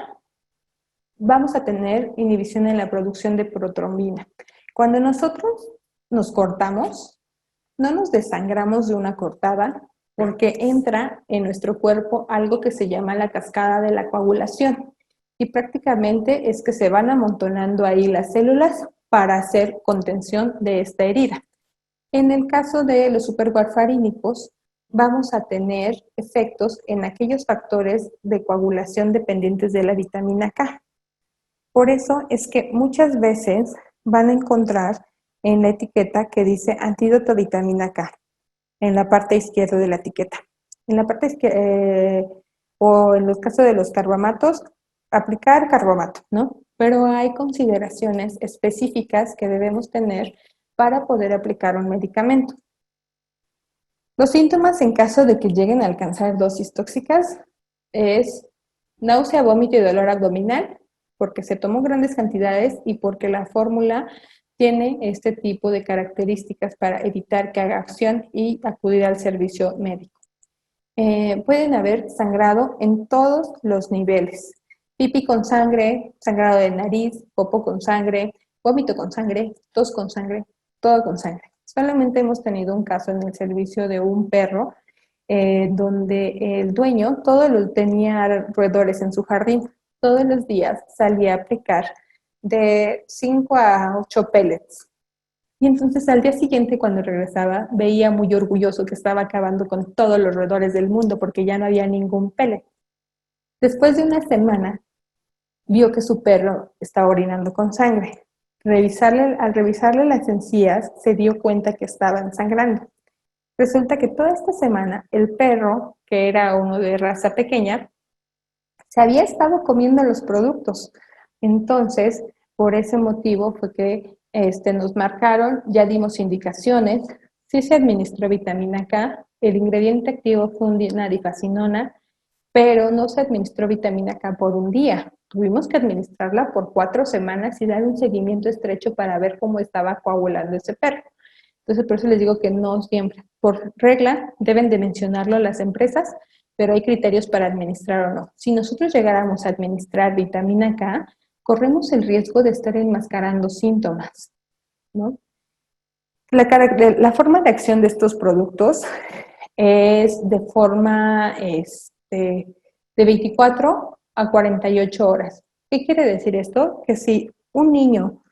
A: Vamos a tener inhibición en la producción de protrombina. Cuando nosotros nos cortamos, no nos desangramos de una cortada porque entra en nuestro cuerpo algo que se llama la cascada de la coagulación. Y prácticamente es que se van amontonando ahí las células para hacer contención de esta herida. En el caso de los superwarfarínicos, vamos a tener efectos en aquellos factores de coagulación dependientes de la vitamina K. Por eso es que muchas veces van a encontrar en la etiqueta que dice antídoto vitamina K, en la parte izquierda de la etiqueta. En la parte izquierda, o en los casos de los carbamatos, aplicar carbamato, ¿no? Pero hay consideraciones específicas que debemos tener para poder aplicar un medicamento. Los síntomas en caso de que lleguen a alcanzar dosis tóxicas es náusea, vómito y dolor abdominal, porque se tomó grandes cantidades y porque la fórmula tiene este tipo de características para evitar que haga acción y acudir al servicio médico. Pueden haber sangrado en todos los niveles. Pipí con sangre, sangrado de nariz, popó con sangre, vómito con sangre, tos con sangre, todo con sangre. Solamente hemos tenido un caso en el servicio de un perro donde el dueño tenía roedores en su jardín. Todos los días salía a aplicar de 5 a 8 pellets. Y entonces al día siguiente, cuando regresaba, veía muy orgulloso que estaba acabando con todos los roedores del mundo porque ya no había ningún pellet. Después de una semana, vio que su perro estaba orinando con sangre. Al revisarle las encías, se dio cuenta que estaban sangrando. Resulta que toda esta semana el perro, que era uno de raza pequeña, se había estado comiendo los productos. Entonces, por ese motivo fue que nos marcaron, ya dimos indicaciones, sí se administró vitamina K, el ingrediente activo fue una difenadrina, pero no se administró vitamina K por un día. Tuvimos que administrarla por 4 semanas y dar un seguimiento estrecho para ver cómo estaba coagulando ese perro. Entonces, por eso les digo que no siempre. Por regla, deben de mencionarlo las empresas, pero hay criterios para administrar o no. Si nosotros llegáramos a administrar vitamina K, corremos el riesgo de estar enmascarando síntomas, ¿no? La forma de acción de estos productos es de forma de 24 a 48 horas. ¿Qué quiere decir esto? Que si un niño,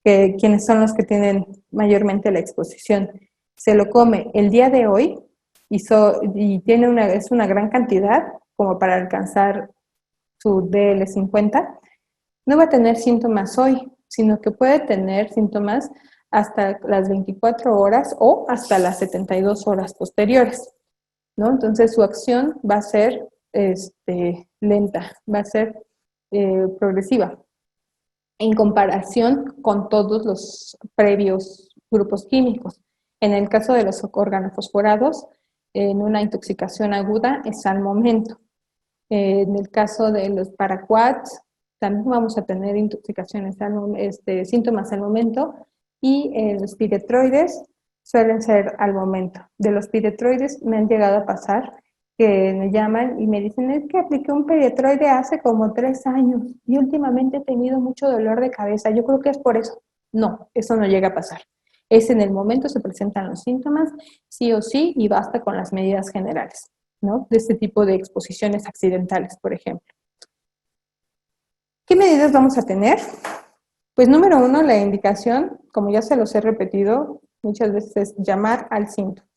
A: quienes son los que tienen mayormente la exposición, se lo come el día de hoy y es una gran cantidad como para alcanzar su DL50, no va a tener síntomas hoy, sino que puede tener síntomas hasta las 24 horas o hasta las 72 horas posteriores, ¿no? Entonces su acción va a ser lenta, va a ser progresiva en comparación con todos los previos grupos químicos. En el caso de los organofosforados, en una intoxicación aguda es al momento. En el caso de los paraquats, también vamos a tener intoxicaciones, síntomas al momento, y los piretroides suelen ser al momento. De los piretroides me han llegado a pasar que me llaman y me dicen, es que apliqué un piretroide hace como 3 años y últimamente he tenido mucho dolor de cabeza, yo creo que es por eso. No, eso no llega a pasar. Es en el momento se presentan los síntomas, sí o sí, y basta con las medidas generales, ¿no? De este tipo de exposiciones accidentales, por ejemplo. ¿Qué medidas vamos a tener? Pues número 1, la indicación, como ya se los he repetido muchas veces, es llamar al síntoma.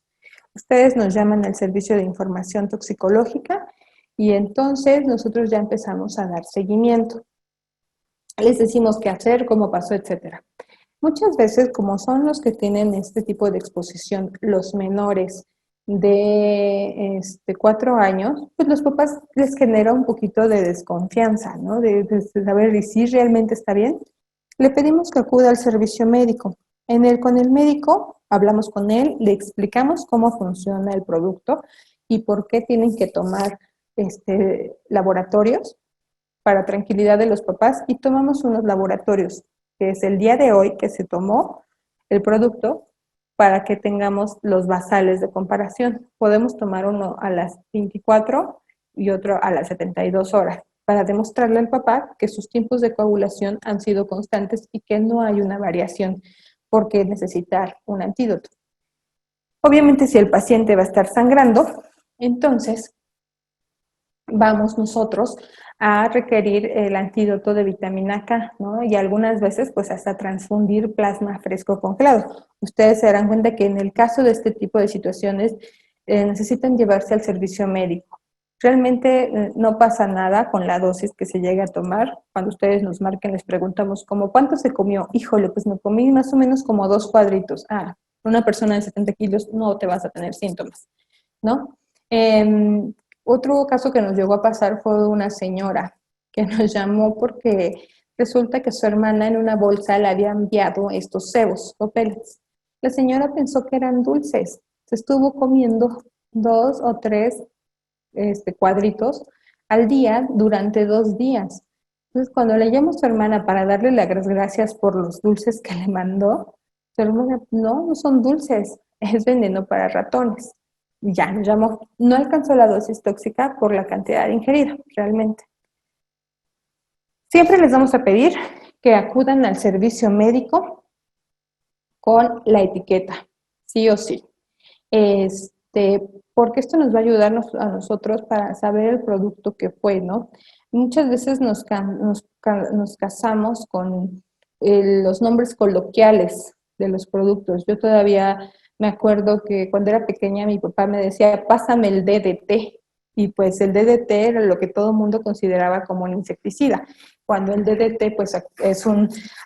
A: Ustedes nos llaman al servicio de información toxicológica y entonces nosotros ya empezamos a dar seguimiento. Les decimos qué hacer, cómo pasó, etcétera. Muchas veces, como son los que tienen este tipo de exposición, los menores de 4 años, pues los papás les genera un poquito de desconfianza, ¿no? De saber si realmente está bien. Le pedimos que acuda al servicio médico. Con el médico hablamos con él, le explicamos cómo funciona el producto y por qué tienen que tomar laboratorios para tranquilidad de los papás y tomamos unos laboratorios, que es el día de hoy que se tomó el producto para que tengamos los basales de comparación. Podemos tomar uno a las 24 y otro a las 72 horas para demostrarle al papá que sus tiempos de coagulación han sido constantes y que no hay una variación por qué necesitar un antídoto. Obviamente, si el paciente va a estar sangrando, entonces vamos nosotros a requerir el antídoto de vitamina K, ¿no? Y algunas veces pues hasta transfundir plasma fresco congelado. Ustedes se darán cuenta que en el caso de este tipo de situaciones necesitan llevarse al servicio médico. Realmente no pasa nada con la dosis que se llegue a tomar. Cuando ustedes nos marquen, les preguntamos como ¿cuánto se comió? Híjole, pues me comí más o menos como 2 cuadritos. Ah, una persona de 70 kilos no te vas a tener síntomas, ¿no? Otro caso que nos llegó a pasar fue una señora que nos llamó porque resulta que su hermana en una bolsa le había enviado estos cebos o pellets. La señora pensó que eran dulces, se estuvo comiendo 2 o 3 cuadritos al día durante 2 días. Entonces, cuando le llamó a su hermana para darle las gracias por los dulces que le mandó, su hermana, no, no son dulces, es veneno para ratones. Ya nos llamó. No alcanzó la dosis tóxica por la cantidad ingerida, realmente. Siempre les vamos a pedir que acudan al servicio médico con la etiqueta, sí o sí. Porque esto nos va a ayudar a nosotros para saber el producto que fue, ¿no? Muchas veces nos casamos con los nombres coloquiales de los productos. Yo todavía me acuerdo que cuando era pequeña mi papá me decía, pásame el DDT. Y pues el DDT era lo que todo el mundo consideraba como un insecticida. Cuando el DDT pues es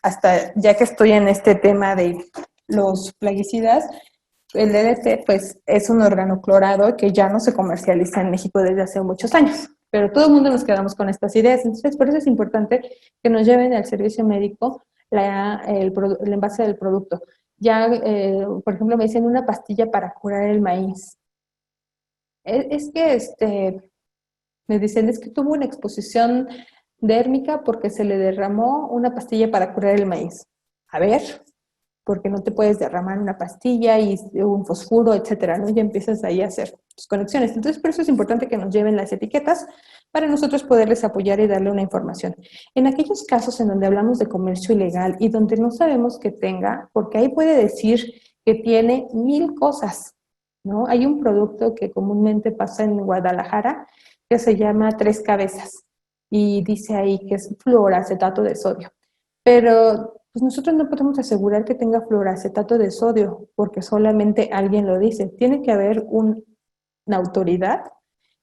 A: hasta ya que estoy en este tema de los plaguicidas, el DDT pues es un organoclorado que ya no se comercializa en México desde hace muchos años, pero todo el mundo nos quedamos con estas ideas. Entonces, por eso es importante que nos lleven al servicio médico el envase del producto. Ya, por ejemplo, me dicen una pastilla para curar el maíz. Es que me dicen, es que tuvo una exposición dérmica porque se le derramó una pastilla para curar el maíz. A ver, porque no te puedes derramar una pastilla y un fosfuro, etcétera, ¿no? Ya empiezas ahí a hacer tus conexiones. Entonces, por eso es importante que nos lleven las etiquetas para nosotros poderles apoyar y darle una información. En aquellos casos en donde hablamos de comercio ilegal y donde no sabemos que tenga, porque ahí puede decir que tiene 1000 cosas, ¿no? Hay un producto que comúnmente pasa en Guadalajara que se llama Tres Cabezas y dice ahí que es fluoracetato de sodio. Pero pues nosotros no podemos asegurar que tenga fluoracetato de sodio porque solamente alguien lo dice. Tiene que haber una autoridad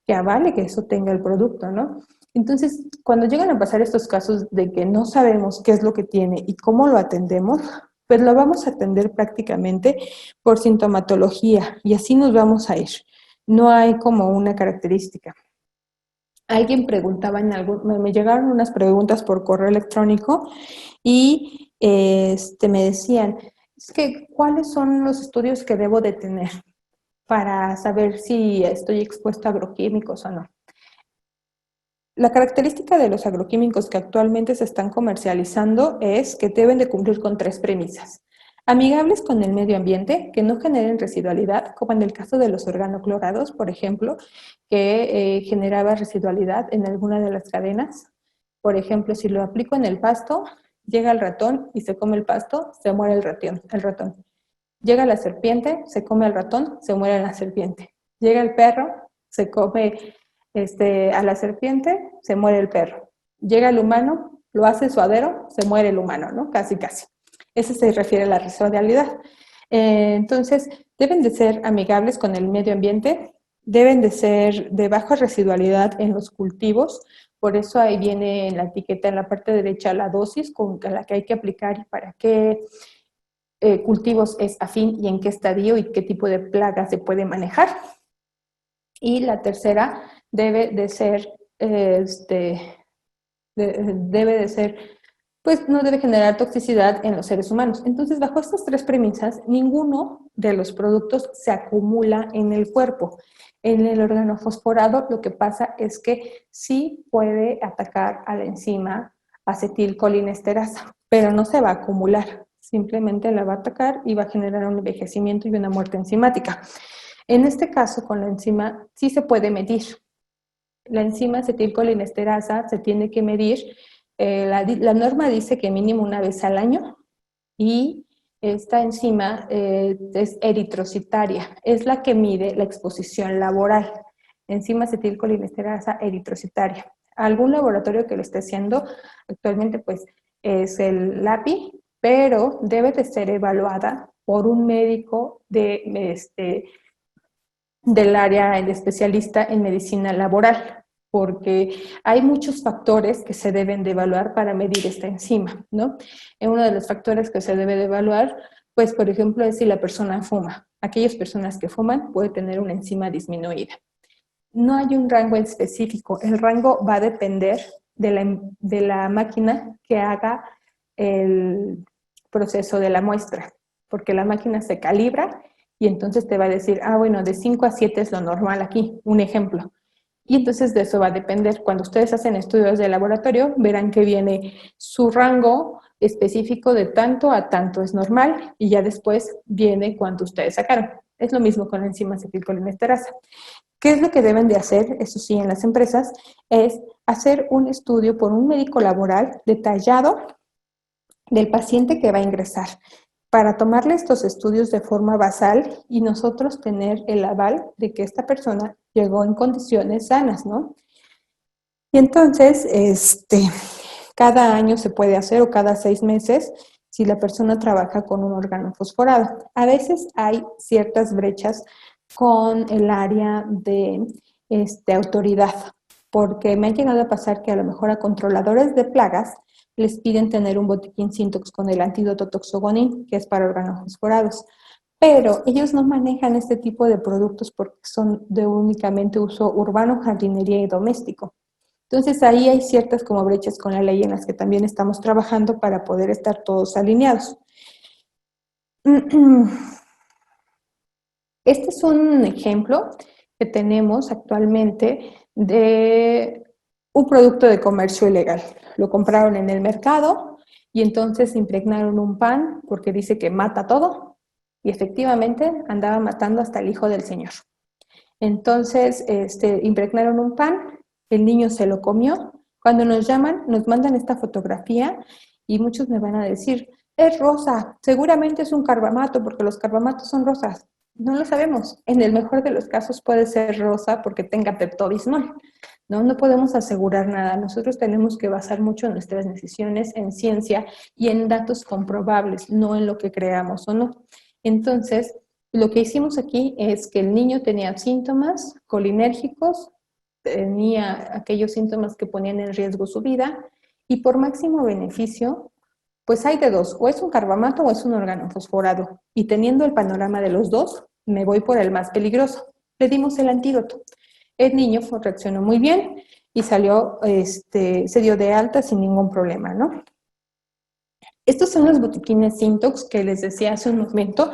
A: que avale que eso tenga el producto, ¿no? Entonces, cuando llegan a pasar estos casos de que no sabemos qué es lo que tiene y cómo lo atendemos, pues lo vamos a atender prácticamente por sintomatología y así nos vamos a ir. No hay como una característica. Alguien preguntaba me llegaron unas preguntas por correo electrónico y me decían, es que, ¿cuáles son los estudios que debo de tener para saber si estoy expuesto a agroquímicos o no? La característica de los agroquímicos que actualmente se están comercializando es que deben de cumplir con 3 premisas. Amigables con el medio ambiente, que no generen residualidad, como en el caso de los organoclorados, por ejemplo, que generaba residualidad en alguna de las cadenas. Por ejemplo, si lo aplico en el pasto, llega el ratón y se come el pasto, se muere el ratón. Llega la serpiente, se come al ratón, se muere la serpiente. Llega el perro, se come a la serpiente, se muere el perro. Llega el humano, lo hace suadero, se muere el humano, ¿no? Casi, casi. Eso se refiere a la residualidad. Entonces, deben de ser amigables con el medio ambiente, deben de ser de baja residualidad en los cultivos, por eso ahí viene en la etiqueta en la parte derecha la dosis con la que hay que aplicar y para qué cultivos es afín y en qué estadio y qué tipo de plaga se puede manejar. Y la tercera debe de ser, debe de ser, pues no debe generar toxicidad en los seres humanos. Entonces, bajo estas 3 premisas, ninguno de los productos se acumula en el cuerpo. En el órgano fosforado, lo que pasa es que sí puede atacar a la enzima acetilcolinesterasa, pero no se va a acumular. Simplemente la va a atacar y va a generar un envejecimiento y una muerte enzimática. En este caso, con la enzima, sí se puede medir. La enzima acetilcolinesterasa se tiene que medir. La norma dice que mínimo una vez al año y esta enzima es eritrocitaria, es la que mide la exposición laboral. Enzima acetilcolinesterasa eritrocitaria. Algún laboratorio que lo esté haciendo actualmente pues es el LAPI, pero debe de ser evaluada por un médico del área de especialista en medicina laboral, porque hay muchos factores que se deben de evaluar para medir esta enzima, ¿no? Uno de los factores que se debe de evaluar, pues, por ejemplo, es si la persona fuma. Aquellas personas que fuman pueden tener una enzima disminuida. No hay un rango específico, el rango va a depender de la máquina que haga el proceso de la muestra, porque la máquina se calibra y entonces te va a decir, ah, bueno, de 5 a 7 es lo normal aquí, un ejemplo. Y entonces de eso va a depender. Cuando ustedes hacen estudios de laboratorio, verán que viene su rango específico de tanto a tanto es normal y ya después viene cuánto ustedes sacaron. Es lo mismo con la enzima acetilcolinesterasa. ¿Qué es lo que deben de hacer, eso sí, en las empresas? Es hacer un estudio por un médico laboral detallado del paciente que va a ingresar para tomarle estos estudios de forma basal y nosotros tener el aval de que esta persona llegó en condiciones sanas, ¿no? Y entonces, cada año se puede hacer o cada 6 meses si la persona trabaja con un órgano fosforado. A veces hay ciertas brechas con el área de autoridad, porque me ha llegado a pasar que a lo mejor a controladores de plagas les piden tener un botiquín Sintox con el antídoto Toxogonin, que es para órganos fosforados. Pero ellos no manejan este tipo de productos porque son de únicamente uso urbano, jardinería y doméstico. Entonces ahí hay ciertas como brechas con la ley en las que también estamos trabajando para poder estar todos alineados. Este es un ejemplo que tenemos actualmente de un producto de comercio ilegal. Lo compraron en el mercado y entonces impregnaron un pan porque dice que mata todo y efectivamente andaba matando hasta el hijo del señor. Entonces, impregnaron un pan, el niño se lo comió. Cuando nos llaman, nos mandan esta fotografía y muchos me van a decir, es rosa, seguramente es un carbamato porque los carbamatos son rosas. No lo sabemos. En el mejor de los casos puede ser rosa porque tenga peptobismol. No podemos asegurar nada. Nosotros tenemos que basar mucho nuestras decisiones en ciencia y en datos comprobables, no en lo que creamos o no. Entonces, lo que hicimos aquí es que el niño tenía síntomas colinérgicos, tenía aquellos síntomas que ponían en riesgo su vida y por máximo beneficio, pues hay de dos, o es un carbamato o es un órgano fosforado. Y teniendo el panorama de los dos, me voy por el más peligroso. Le dimos el antídoto. El niño reaccionó muy bien y salió, se dio de alta sin ningún problema, ¿no? Estos son los botiquines Sintox que les decía hace un momento,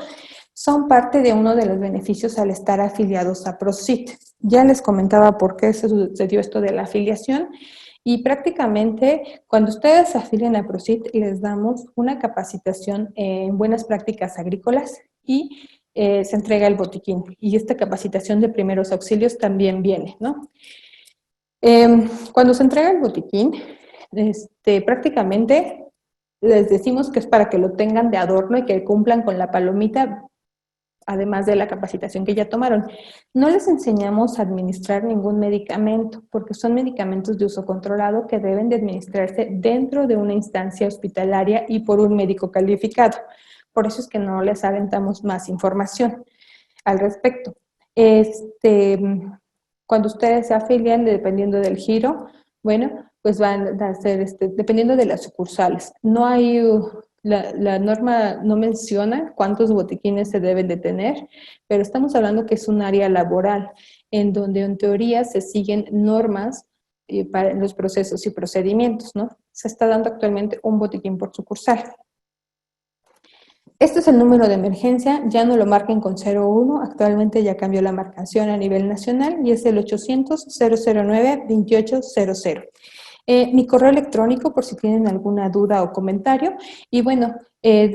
A: son parte de uno de los beneficios al estar afiliados a PROCIT. Ya les comentaba por qué se sucedió esto de la afiliación y prácticamente cuando ustedes se afilian a PROCIT les damos una capacitación en buenas prácticas agrícolas y se entrega el botiquín. Y esta capacitación de primeros auxilios también viene, ¿no? Cuando se entrega el botiquín, prácticamente les decimos que es para que lo tengan de adorno y que cumplan con la palomita, además de la capacitación que ya tomaron. No les enseñamos a administrar ningún medicamento, porque son medicamentos de uso controlado que deben de administrarse dentro de una instancia hospitalaria y por un médico calificado. Por eso es que no les aventamos más información al respecto. Cuando ustedes se afilian, dependiendo del giro, bueno, pues van a ser, dependiendo de las sucursales. No hay, la norma no menciona cuántos botiquines se deben de tener, pero estamos hablando que es un área laboral, en donde en teoría se siguen normas para los procesos y procedimientos, ¿no? Se está dando actualmente un botiquín por sucursal. Este es el número de emergencia, ya no lo marquen con 01, actualmente ya cambió la marcación a nivel nacional y es el 800-009-2800. Mi correo electrónico por si tienen alguna duda o comentario. Y bueno,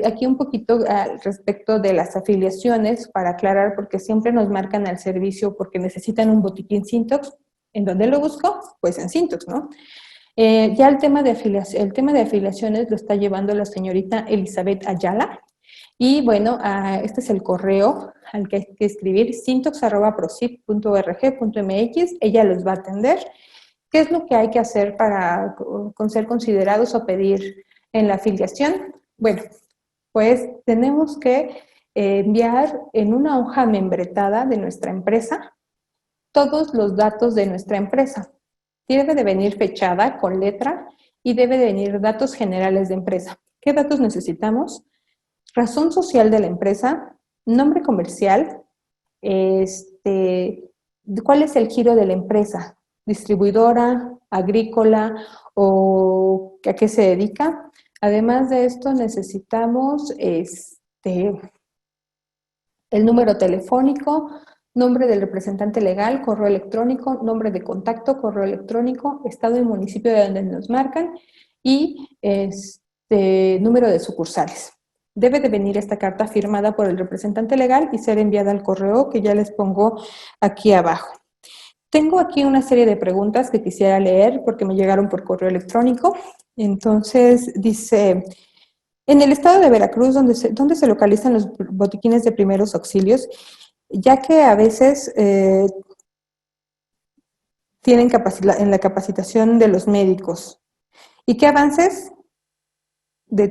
A: aquí un poquito al respecto de las afiliaciones para aclarar, porque siempre nos marcan al servicio porque necesitan un botiquín Sintox. ¿En dónde lo busco? Pues en Sintox, ¿no? Ya el tema de afiliaciones lo está llevando la señorita Elizabeth Ayala. Y bueno, este es el correo al que hay que escribir, sintox@procit.org.mx. Ella los va a atender. ¿Qué es lo que hay que hacer para ser considerados o pedir en la afiliación? Bueno, pues tenemos que enviar en una hoja membretada de nuestra empresa todos los datos de nuestra empresa. Debe de venir fechada con letra y debe de venir datos generales de empresa. ¿Qué datos necesitamos? Razón social de la empresa, nombre comercial, cuál es el giro de la empresa, distribuidora, agrícola o a qué se dedica. Además de esto necesitamos el número telefónico, nombre del representante legal, correo electrónico, nombre de contacto, correo electrónico, estado y municipio de donde nos marcan y número de sucursales. Debe de venir esta carta firmada por el representante legal y ser enviada al correo que ya les pongo aquí abajo. Tengo aquí una serie de preguntas que quisiera leer porque me llegaron por correo electrónico. Entonces dice, en el estado de Veracruz, ¿dónde se localizan los botiquines de primeros auxilios? Ya que a veces tienen en la capacitación de los médicos. ¿Y qué avances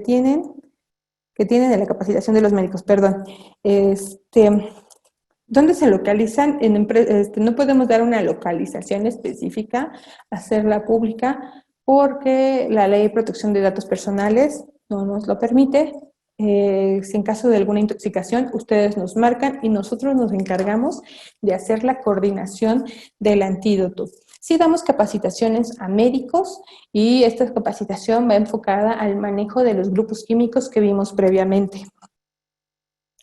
A: tienen en la capacitación de los médicos? Perdón. ¿Dónde se localizan? No podemos dar una localización específica, hacerla pública, porque la Ley de Protección de Datos Personales no nos lo permite. Si en caso de alguna intoxicación, ustedes nos marcan y nosotros nos encargamos de hacer la coordinación del antídoto. Sí damos capacitaciones a médicos y esta capacitación va enfocada al manejo de los grupos químicos que vimos previamente.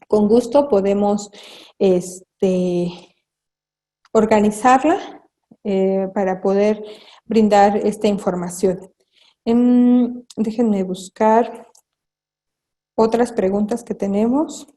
A: Con gusto podemos organizarla para poder brindar esta información. Déjenme buscar otras preguntas que tenemos.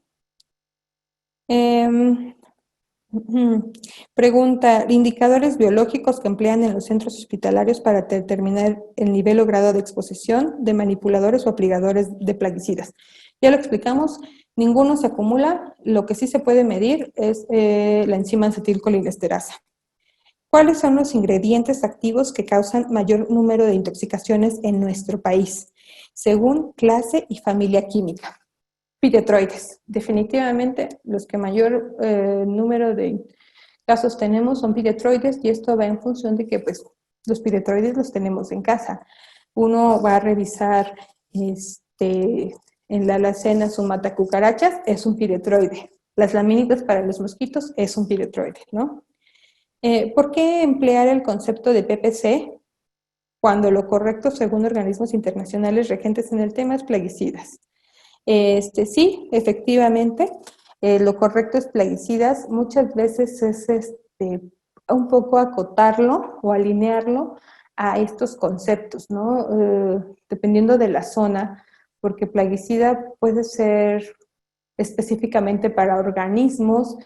A: Pregunta, indicadores biológicos que emplean en los centros hospitalarios para determinar el nivel o grado de exposición de manipuladores o apligadores de plaguicidas. Ya lo explicamos, ninguno se acumula, lo que sí se puede medir es la enzima acetilcolinesterasa. ¿Cuáles son los ingredientes activos que causan mayor número de intoxicaciones en nuestro país, según clase y familia química? Piretroides. Definitivamente los que mayor número de casos tenemos son piretroides y esto va en función de que pues, los piretroides los tenemos en casa. Uno va a revisar en la alacena su matacucarachas, es un piretroide. Las laminitas para los mosquitos es un piretroide, ¿no? ¿Por qué emplear el concepto de PPC cuando lo correcto, según organismos internacionales regentes en el tema, es plaguicidas? Sí, efectivamente, lo correcto es plaguicidas. Muchas veces es un poco acotarlo o alinearlo a estos conceptos, ¿no? Dependiendo de la zona, porque plaguicida puede ser específicamente para organismos,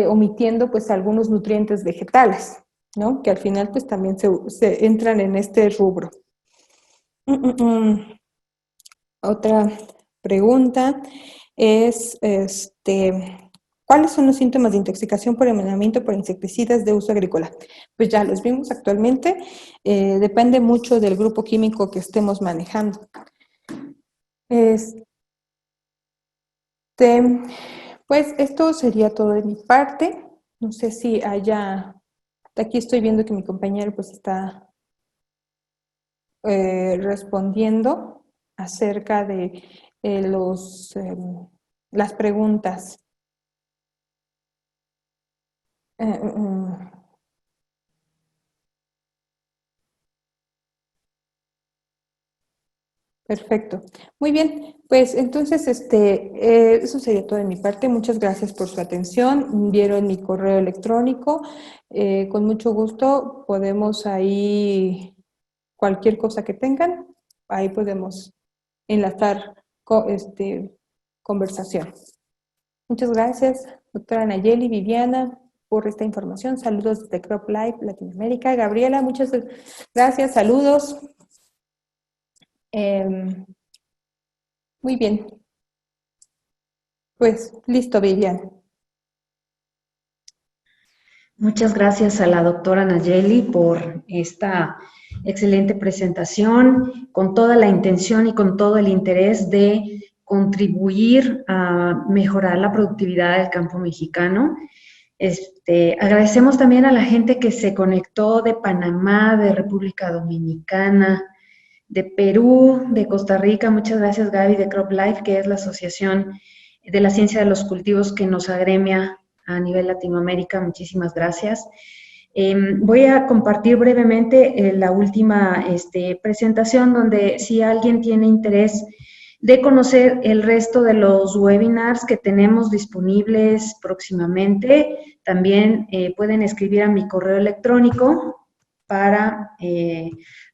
A: omitiendo pues algunos nutrientes vegetales, ¿no? Que al final pues también se entran en este rubro. Otra pregunta es, ¿cuáles son los síntomas de intoxicación por envenenamiento por insecticidas de uso agrícola? Pues ya los vimos actualmente, depende mucho del grupo químico que estemos manejando. Pues esto sería todo de mi parte. No sé si aquí estoy viendo que mi compañero pues está respondiendo acerca de las preguntas. Perfecto. Muy bien, pues entonces eso sería todo de mi parte. Muchas gracias por su atención. Vieron mi correo electrónico. Con mucho gusto podemos ahí, cualquier cosa que tengan, ahí podemos enlazar conversación. Muchas gracias, doctora Nayeli, Viviana, por esta información. Saludos desde Crop Life Latinoamérica. Gabriela, muchas gracias, saludos. Muy bien. Pues listo, Viviana.
B: Muchas gracias a la doctora Nayeli por esta excelente presentación, con toda la intención y con todo el interés de contribuir a mejorar la productividad del campo mexicano. Agradecemos también a la gente que se conectó de Panamá, de República Dominicana, de Perú, de Costa Rica. Muchas gracias, Gaby, de CropLife, que es la asociación de la ciencia de los cultivos que nos agremia a nivel Latinoamérica. Muchísimas gracias. Voy a compartir brevemente la última presentación, donde si alguien tiene interés de conocer el resto de los webinars que tenemos disponibles próximamente, también pueden escribir a mi correo electrónico para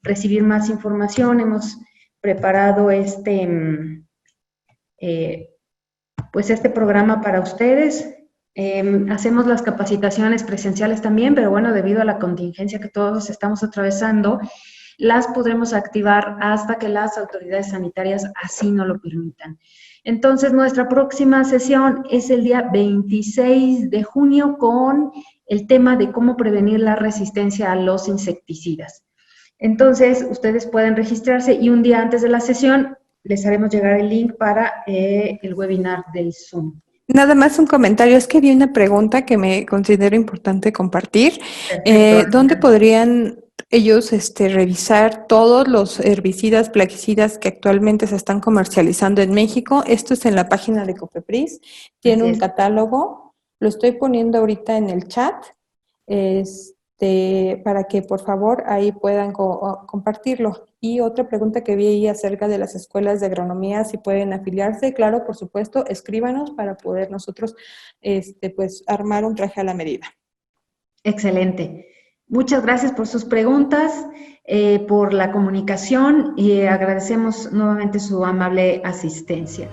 B: recibir más información. Hemos preparado este programa para ustedes. Hacemos las capacitaciones presenciales también, pero bueno, debido a la contingencia que todos estamos atravesando, las podremos activar hasta que las autoridades sanitarias así nos lo permitan. Entonces, nuestra próxima sesión es el día 26 de junio con el tema de cómo prevenir la resistencia a los insecticidas. Entonces, ustedes pueden registrarse y un día antes de la sesión les haremos llegar el link para el webinar del Zoom.
A: Nada más un comentario, es que vi una pregunta que me considero importante compartir. ¿Dónde podrían ellos revisar todos los herbicidas, plaguicidas que actualmente se están comercializando en México? Esto es en la página de COFEPRIS, tiene un catálogo, lo estoy poniendo ahorita en el chat, para que por favor ahí puedan compartirlo. Y otra pregunta que vi ahí acerca de las escuelas de agronomía, si pueden afiliarse, claro, por supuesto, escríbanos para poder nosotros pues armar un traje a la medida.
B: Excelente. Muchas gracias por sus preguntas, por la comunicación y agradecemos nuevamente su amable asistencia.